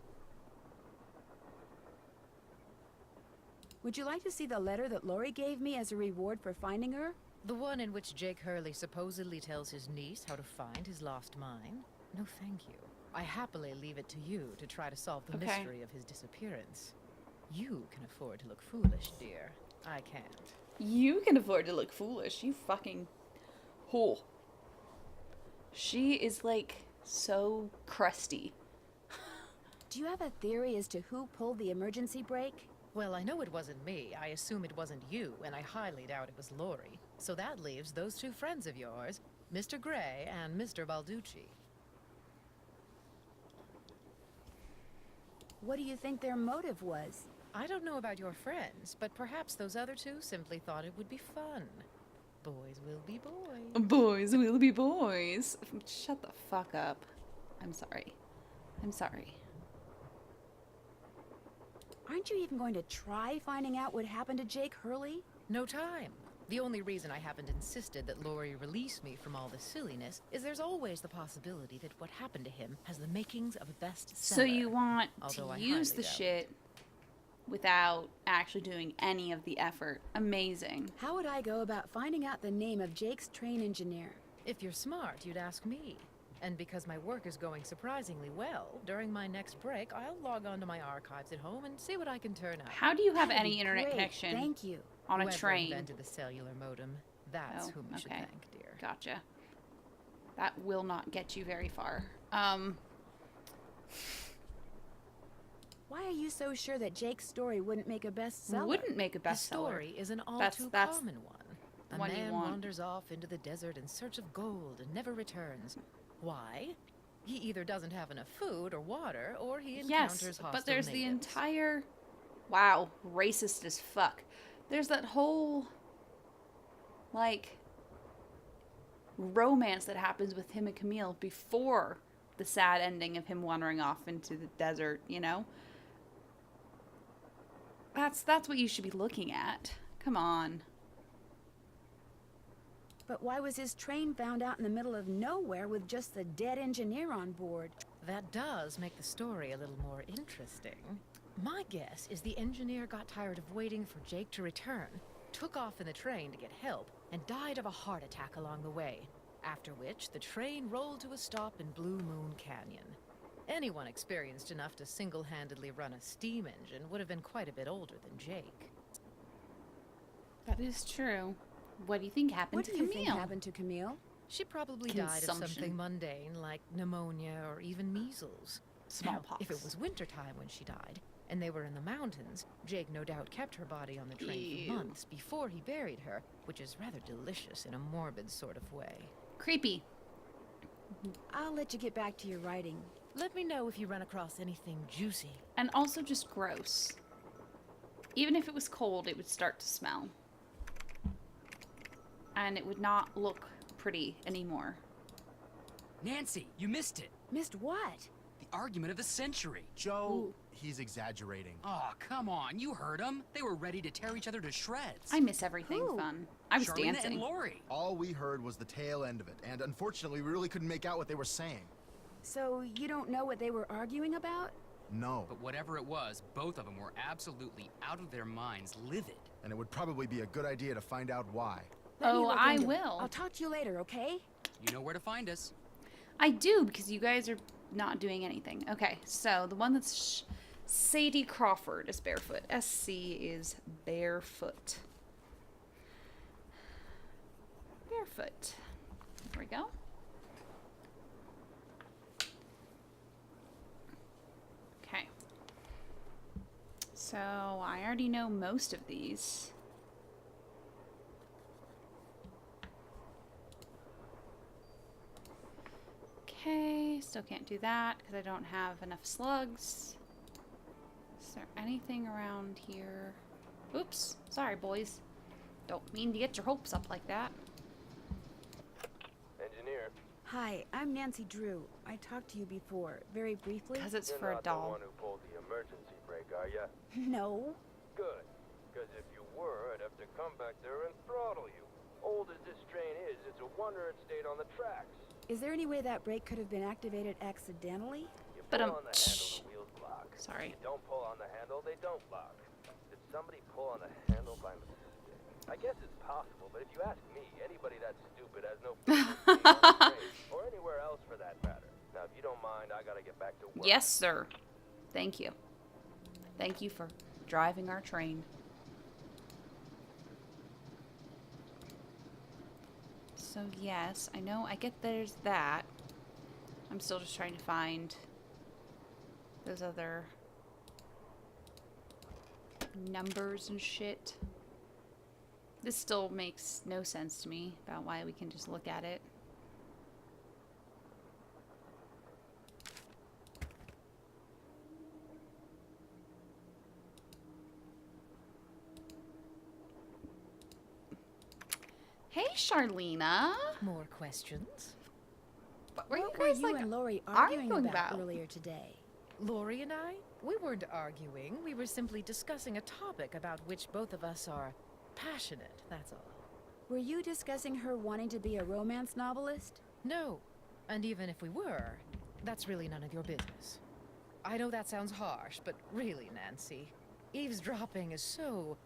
Would you like to see the letter that Lori gave me as a reward for finding her? The one in which Jake Hurley supposedly tells his niece how to find his lost mine? No, thank you. I happily leave it to you to try to solve the Okay. mystery of his disappearance. You can afford to look foolish, dear. I can't. You can afford to look foolish, you fucking whore. She is, like, so crusty. Do you have a theory as to who pulled the emergency brake? Well, I know it wasn't me. I assume it wasn't you, and I highly doubt it was Lori. So that leaves those two friends of yours, Mr. Gray and Mr. Balducci. What do you think their motive was? I don't know about your friends, but perhaps those other two simply thought it would be fun. Boys will be boys. Boys will be boys. Shut the fuck up. I'm sorry. I'm sorry. Aren't you even going to try finding out what happened to Jake Hurley? No time. The only reason I haven't insisted that Lori release me from all the silliness is there's always the possibility that what happened to him has the makings of a bestseller. So you want Although I to use highly the doubt shit without actually doing any of the effort. Amazing. How would I go about finding out the name of Jake's train engineer? If you're smart, you'd ask me. And because my work is going surprisingly well, during my next break, I'll log onto my archives at home and see what I can turn up. How do you have That'd any be internet great, connection Thank you. on a Whoever train? invented the cellular modem, that's Oh, whom you should okay. thank, dear. Gotcha. That will not get you very far. Why are you so sure that Jake's story wouldn't make a bestseller? Wouldn't make a The bestseller. story is an all That's- too that's common one. A one you man want. wanders off into the desert in search of gold and never returns. Why? He either doesn't have enough food or water, or he encounters Yes, hostile but there's the natives. entire... Wow, racist as fuck. There's that whole, like, romance that happens with him and Camille before the sad ending of him wandering off into the desert, you know? That's what you should be looking at. Come on. But why was his train found out in the middle of nowhere with just the dead engineer on board? That does make the story a little more interesting. My guess is the engineer got tired of waiting for Jake to return, took off in the train to get help, and died of a heart attack along the way. After which, the train rolled to a stop in Blue Moon Canyon. Anyone experienced enough to single-handedly run a steam engine would have been quite a bit older than Jake. That is true. What do you think happened What to do you Camille? think happened to Camille? She probably died of Consumption. something mundane like pneumonia or even measles. Smallpox. Now, if it was wintertime when she died, and they were in the mountains, Jake no doubt kept her body on the train Ew. for months before he buried her, which is rather delicious in a morbid sort of way. Creepy. I'll let you get back to your writing. Let me know if you run across anything juicy. And also just gross. Even if it was cold, it would start to smell. And it would not look pretty anymore. Nancy, you missed it. Missed what? The argument of the century. Joe, he's exaggerating. Oh, come on. You heard him. They were ready to tear each other to shreds. I miss everything Who? fun. I was Charlena dancing. and Lori. All we heard was the tail end of it, and unfortunately, we really couldn't make out what they were saying. So you don't know what they were arguing about? No. But whatever it was, both of them were absolutely out of their minds, livid. And it would probably be a good idea to find out why. Let me Oh, look I into it. will. I'll talk to you later, okay? You know where to find us. I do, because you guys are not doing anything. Okay, so the one that's Sadie Crawford is barefoot. SC is barefoot. Barefoot. There we go. Okay. So I already know most of these. Okay, still can't do that because I don't have enough slugs. Is there anything around here? Oops, sorry boys. Don't mean to get your hopes up like that. Engineer, Hi, I'm Nancy Drew. I talked to you before, very briefly. Because it's you're for a not the doll. one who pulled the emergency brake, are ya? No. Good. Because if you were, I'd have to come back there and throttle you. Old as this train is, it's a wonder it stayed on the tracks. Is there any way that brake could have been activated accidentally? You But, pull on the handle, the wheels lock. Sorry. You don't pull on the handle, they don't lock. Did somebody pull on the handle by mistake? I guess it's possible, but if you ask me, anybody that stupid has no business being on the train, or anywhere else for that matter. Now, if you don't mind, I gotta get back to work. Yes, sir. Thank you. Thank you for driving our train. So yes, I know, I get there's that. I'm still just trying to find those other numbers and shit. This still makes no sense to me about why we can just look at it. Hey, Charlena. More questions? What were you What guys were you like and Lori arguing arguing about? about earlier today? Lori and I? We weren't arguing. We were simply discussing a topic about which both of us are passionate, that's all. Were you discussing her wanting to be a romance novelist? No. And even if we were, that's really none of your business. I know that sounds harsh, but really, Nancy, eavesdropping is so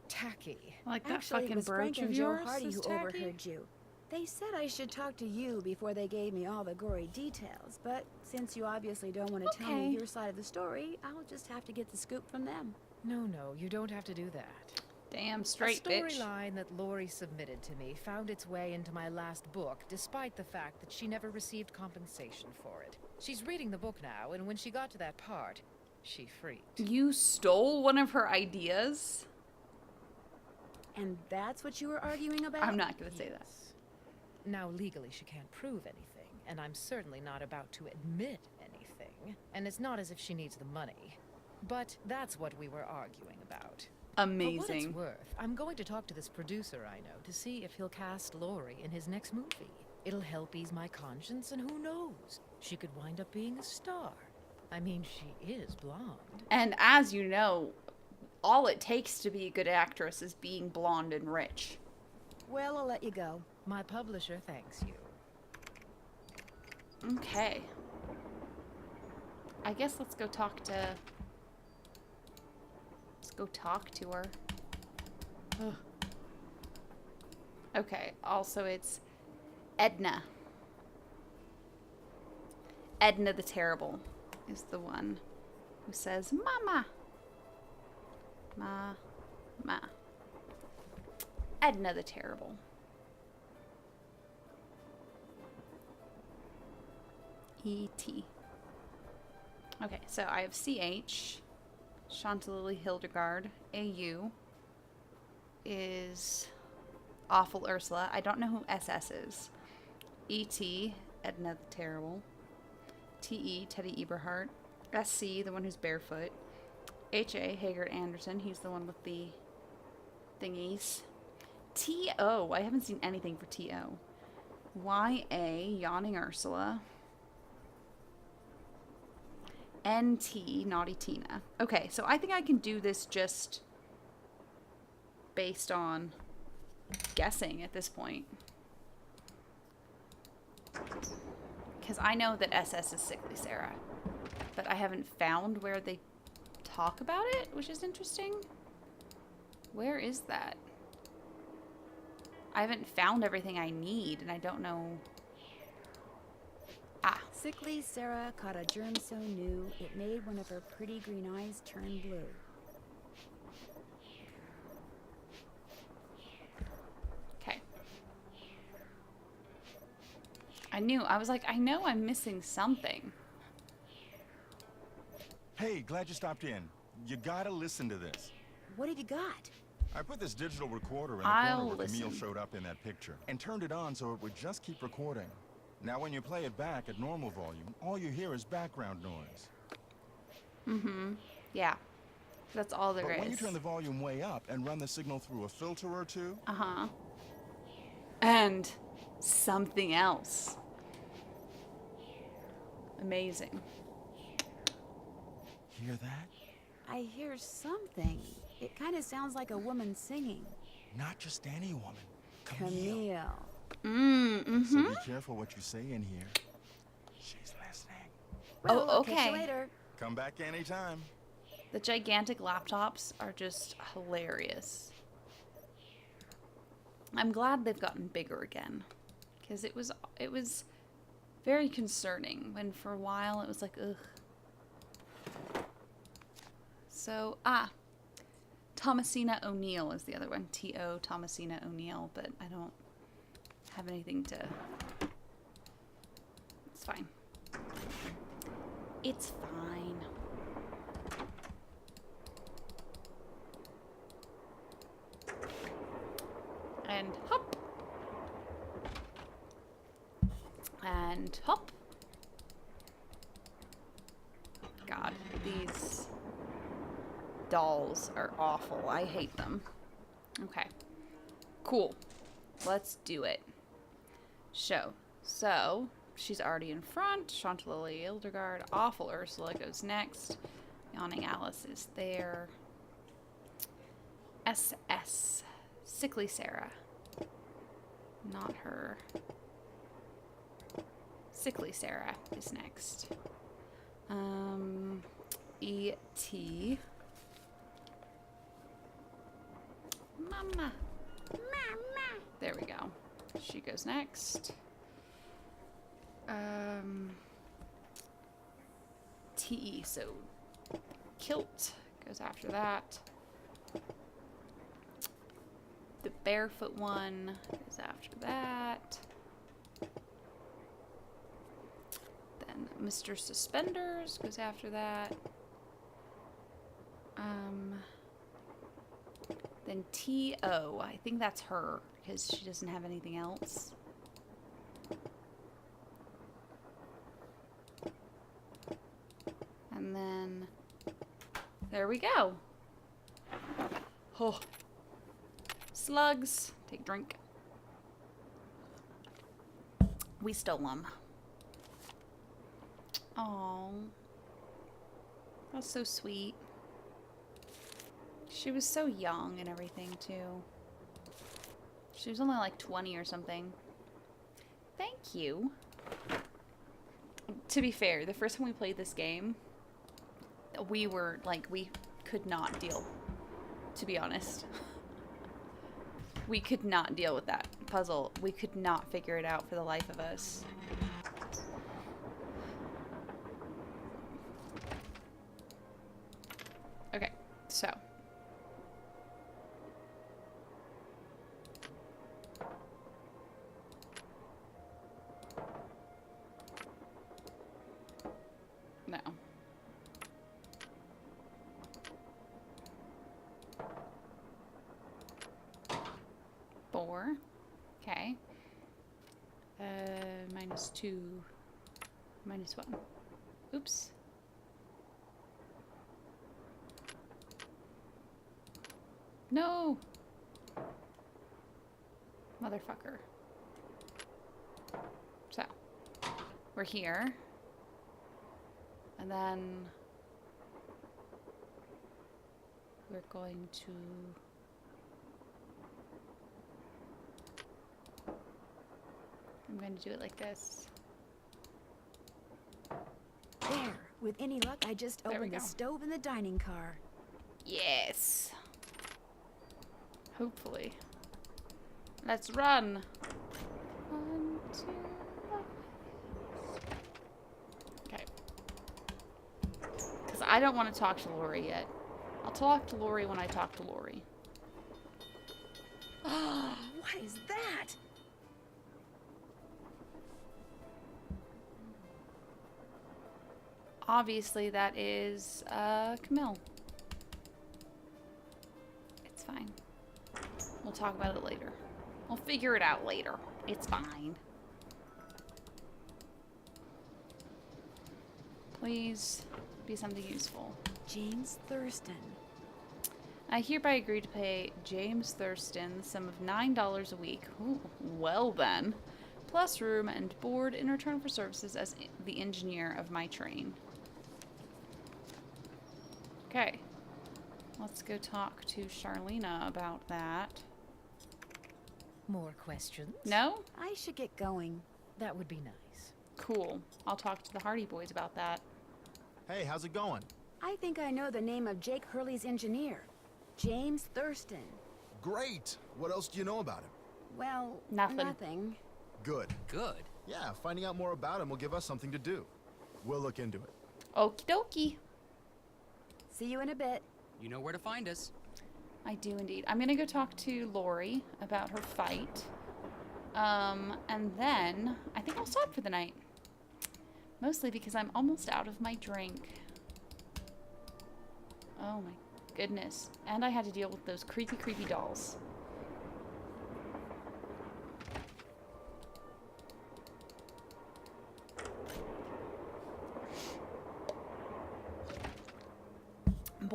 tacky. Like that Actually, it fucking was brooch Frank of and Joe yours Hardy is who tacky? overheard you. They said I should talk to you before they gave me all the gory details, but since you obviously don't want to tell Okay. me your side of the story, I'll just have to get the scoop from them. No, you don't have to do that. Damn straight, The bitch. storyline that Lori submitted to me found its way into my last book, despite the fact that she never received compensation for it. She's reading the book now, and when she got to that part, she freaked. You stole one of her ideas? And that's what you were arguing about? I'm not gonna say that. Now, legally, she can't prove anything, and I'm certainly not about to admit anything. And it's not as if she needs the money. But that's what we were arguing about. For what Amazing. it's worth, I'm going to talk to this producer I know to see if he'll cast Lori in his next movie. It'll help ease my conscience, and who knows? She could wind up being a star. I mean, she is blonde. And as you know, all it takes to be a good actress is being blonde and rich. Well, I'll let you go. My publisher thanks you. Okay. I guess let's go talk to... Let's go talk to her. Ugh. Okay, also it's Edna. Edna the Terrible is the one who says, Mama. Ma. Edna the Terrible. E.T. Okay, so I have C.H. Chantilly Hildegard. A.U. is Awful Ursula. I don't know who S.S. is. E.T. Edna the Terrible. T.E. Teddy Eberhardt. S.C. the one who's barefoot. H.A. Haggard Anderson. He's the one with the thingies. T.O. I haven't seen anything for T.O. Y.A. Yawning Ursula. N.T. Naughty Tina. Okay, so I think I can do this just based on guessing at this point. Because I know that SS is Sickly Sarah. But I haven't found where they talk about it, which is interesting. Where is that? I haven't found everything I need, and I don't know... Ah. Sickly Sarah caught a germ so new, it made one of her pretty green eyes turn blue. Okay. I was like, I know I'm missing something. Hey, glad you stopped in. You gotta listen to this. What have you got? I put this digital recorder in the I'll corner where Camille listen. showed up in that picture and turned it on so it would just keep recording. Now when you play it back at normal volume, all you hear is background noise. Mm-hmm. Yeah. That's all there But is. when you turn the volume way up and run the signal through a filter or two, Uh-huh. And something else. Amazing. hear that? I hear something. It kind of sounds like a woman singing. Not just any woman. Camille. Mm-hmm. So be careful what you say in here. She's listening. Well, Oh, I'll catch you okay. later. Come back anytime. The gigantic laptops are just hilarious. I'm glad they've gotten bigger again, because it was very concerning when for a while it was like, ugh. So, Thomasina O'Neill is the other one. T.O. Thomasina O'Neill, but I don't have anything to... It's fine. It's fine. And hop. And hop. God, these dolls are awful. I hate them. Okay. Cool. Let's do it. Show. So, she's already in front. Chantilly Hildegard. Awful Ursula goes next. Yawning Alice is there. SS. Sickly Sarah. Not her. Sickly Sarah is next. E.T. Mama. Mama. There we go. She goes next. T.E. So Kilt goes after that. The barefoot one goes after that. Then Mr. Suspenders goes after that. Then T.O. I think that's her because she doesn't have anything else. And then there we go. Oh. Slugs. Take a drink. We stole them. Oh, that's so sweet. She was so young and everything, too. She was only like 20 or something. Thank you. To be fair, the first time we played this game, we were, like, we could not deal, to be honest. We could not deal with that puzzle. We could not figure it out for the life of us. Okay, so. No. Four. Okay. -2. -1. Oops. No! Motherfucker. So, we're here. And then we're going to I'm going to do it like this. There. With any luck, I just There we opened the go. stove in the dining car. Yes. Hopefully. Let's run. 1, 2, 3. Okay. Because I don't want to talk to Lori yet. I'll talk to Lori when I talk to Lori. What is that? Obviously, that is Camille. It's fine. We'll talk about it later. We'll figure it out later. It's fine. Please be something useful. James Thurston. I hereby agree to pay James Thurston the sum of $9 a week. Ooh, well then. Plus room and board in return for services as the engineer of my train. Okay. Let's go talk to Charlena about that. More questions? No? I should get going. That would be nice. Cool. I'll talk to the Hardy Boys about that. Hey, how's it going? I think I know the name of Jake Hurley's engineer. James Thurston. Great! What else do you know about him? Well, Nothing. nothing. Good. Good. Yeah, finding out more about him will give us something to do. We'll look into it. Okie dokie. See you in a bit. You know where to find us. I do indeed. I'm gonna go talk to Lori about her fight. And then I think I'll stop for the night. Mostly because I'm almost out of my drink. Oh my goodness. And I had to deal with those creepy, creepy dolls.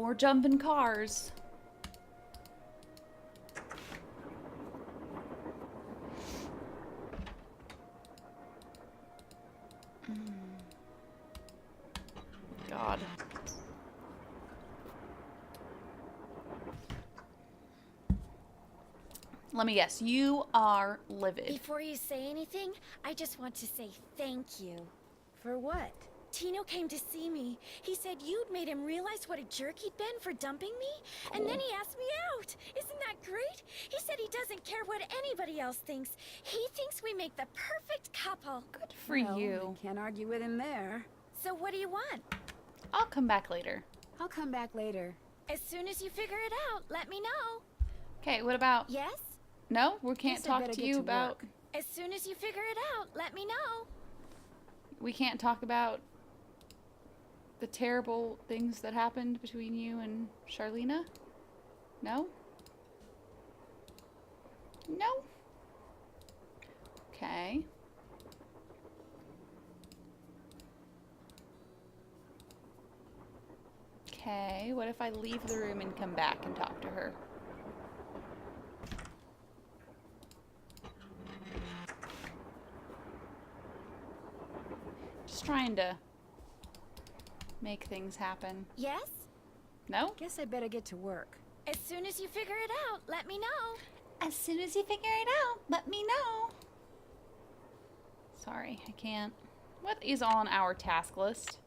more jumping cars. God. Let me guess, you are livid. Before you say anything, I just want to say thank you. For what? Tino came to see me. He said you'd made him realize what a jerk he'd been for dumping me, and then he asked me out. Isn't that great? He said he doesn't care what anybody else thinks. He thinks we make the perfect couple. Good for Well, you. I can't argue with him there. So what do you want? I'll come back later. I'll come back later. As soon as you figure it out, let me know. Okay, what about... Yes? No, we can't Guess I talk better to get you to about... work. As soon as you figure it out, let me know. We can't talk about the terrible things that happened between you and Charlena? No? No? Okay. Okay, what if I leave the room and come back and talk to her? Just trying to make things happen. Yes? No? Guess I better get to work. As soon as you figure it out, let me know. As soon as you figure it out, let me know. Sorry, I can't. What is on our task list?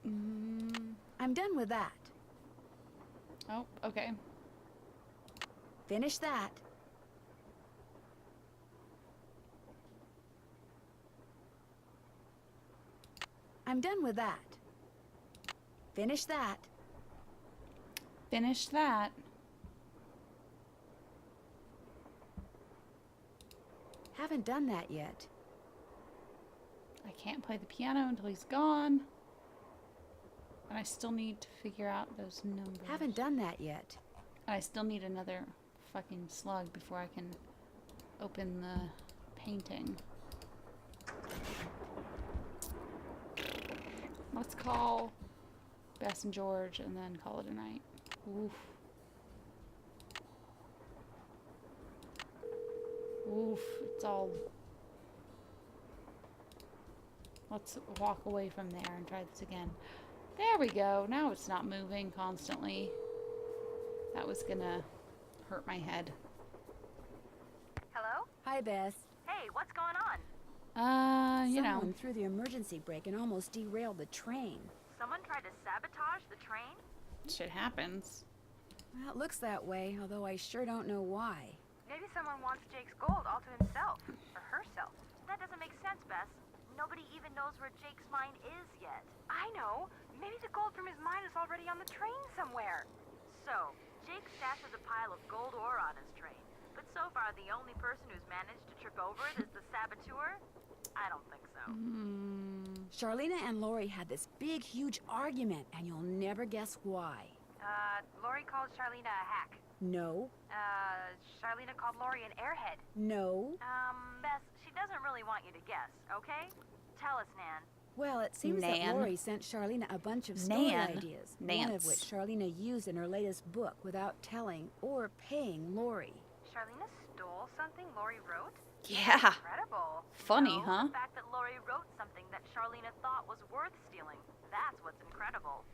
I'm done with that. Oh, okay. Finish that. I'm done with that. Finish that. Finish that. Haven't done that yet. I can't play the piano until he's gone. And I still need to figure out those numbers. Haven't done that yet. I still need another fucking slug before I can open the painting. Let's call Bess and George and then call it a night. Oof. Oof, it's all... Let's walk away from there and try this again. There we go. Now it's not moving constantly. That was gonna hurt my head. Hello? Hi, Bess. Hey, what's going on? You know. Someone threw the emergency brake and almost derailed the train. Someone tried to sabotage the train? Shit happens. Well, it looks that way, although I sure don't know why. Maybe someone wants Jake's gold all to himself. Or herself. That doesn't make sense, Bess. Nobody even knows where Jake's mine is yet. I know. Maybe the gold from his mine is already on the train somewhere. So, Jake stashes a pile of gold ore on his train. But so far, the only person who's managed to trip over it is the saboteur? I don't think so. Charlena and Lori had this big, huge argument, and you'll never guess why. Lori called Charlena a hack. No. Charlena called Lori an airhead. No. Bess, she doesn't really want you to guess, okay? Tell us, Nan. Well, it seems that Nan. Lori sent Charlena a bunch of story Nan. ideas, one Nance. of which Charlena used in her latest book without telling or paying Lori. Charlena stole something Lori wrote? Yeah. Incredible. Funny, No, huh? The fact that Lori wrote something that Charlena thought was worth stealing. That's what's incredible.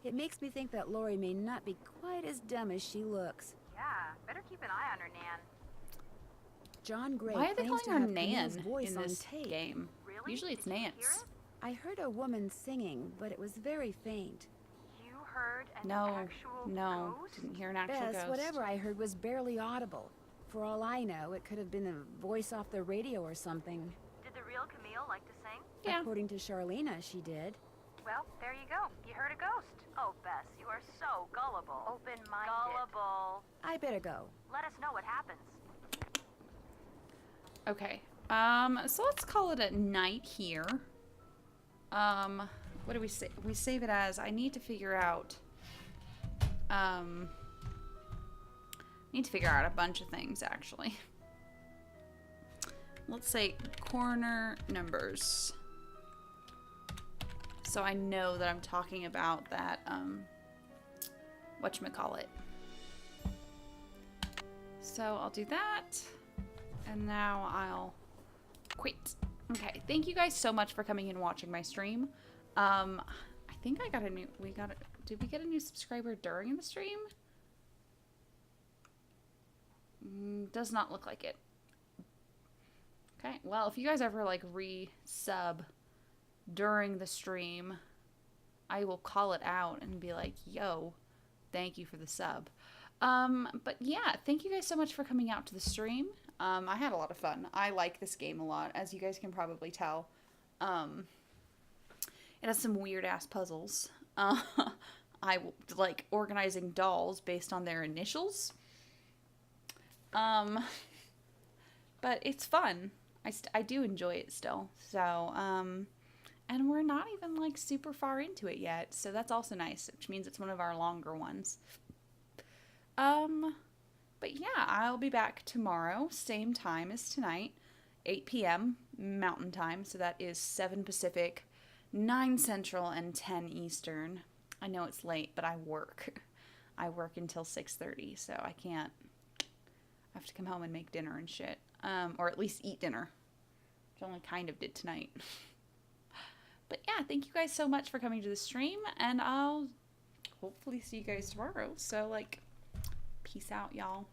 It makes me think that Lori may not be quite as dumb as she looks. Yeah, better keep an eye on her, Nan. John Gray Why are they claims calling to her have Camille's Nan voice in on this tape. game? Really? Usually it's Did you hear Nance. it? I heard a woman singing, but it was very faint. You heard an No, actual no, ghost? didn't hear an actual Bess, ghost. whatever I heard was barely audible. For all I know, it could have been a voice off the radio or something. Did the real Camille like to sing? Yeah. According to Charlena, she did. Well, there you go. You heard a ghost. Oh, Bess, you are so gullible. Open-minded. Gullible. I better go. Let us know what happens. Okay. So let's call it a night here. What do we say? We save it as I need to figure out. Need to figure out a bunch of things actually. Let's say corner numbers. so I know that I'm talking about that, whatchamacallit. So I'll do that, and now I'll quit. Okay, thank you guys so much for coming and watching my stream. I think I got a new, did we get a new subscriber during the stream? Does not look like it. Okay, well, if you guys ever, like, re-sub during the stream, I will call it out and be like, yo, thank you for the sub. But yeah, thank you guys so much for coming out to the stream. I had a lot of fun. I like this game a lot, as you guys can probably tell. It has some weird-ass puzzles. I like organizing dolls based on their initials. But it's fun. I do enjoy it still. So, and we're not even, like, super far into it yet, so that's also nice, which means it's one of our longer ones. But yeah, I'll be back tomorrow, same time as tonight, 8 p.m. Mountain Time, so that is 7 Pacific, 9 Central, and 10 Eastern. I know it's late, but I work. I work until 6:30, so I can't. I have to come home and make dinner and shit. Or at least eat dinner. Which I only kind of did tonight. But yeah, thank you guys so much for coming to the stream, and I'll hopefully see you guys tomorrow. So, like, peace out, y'all.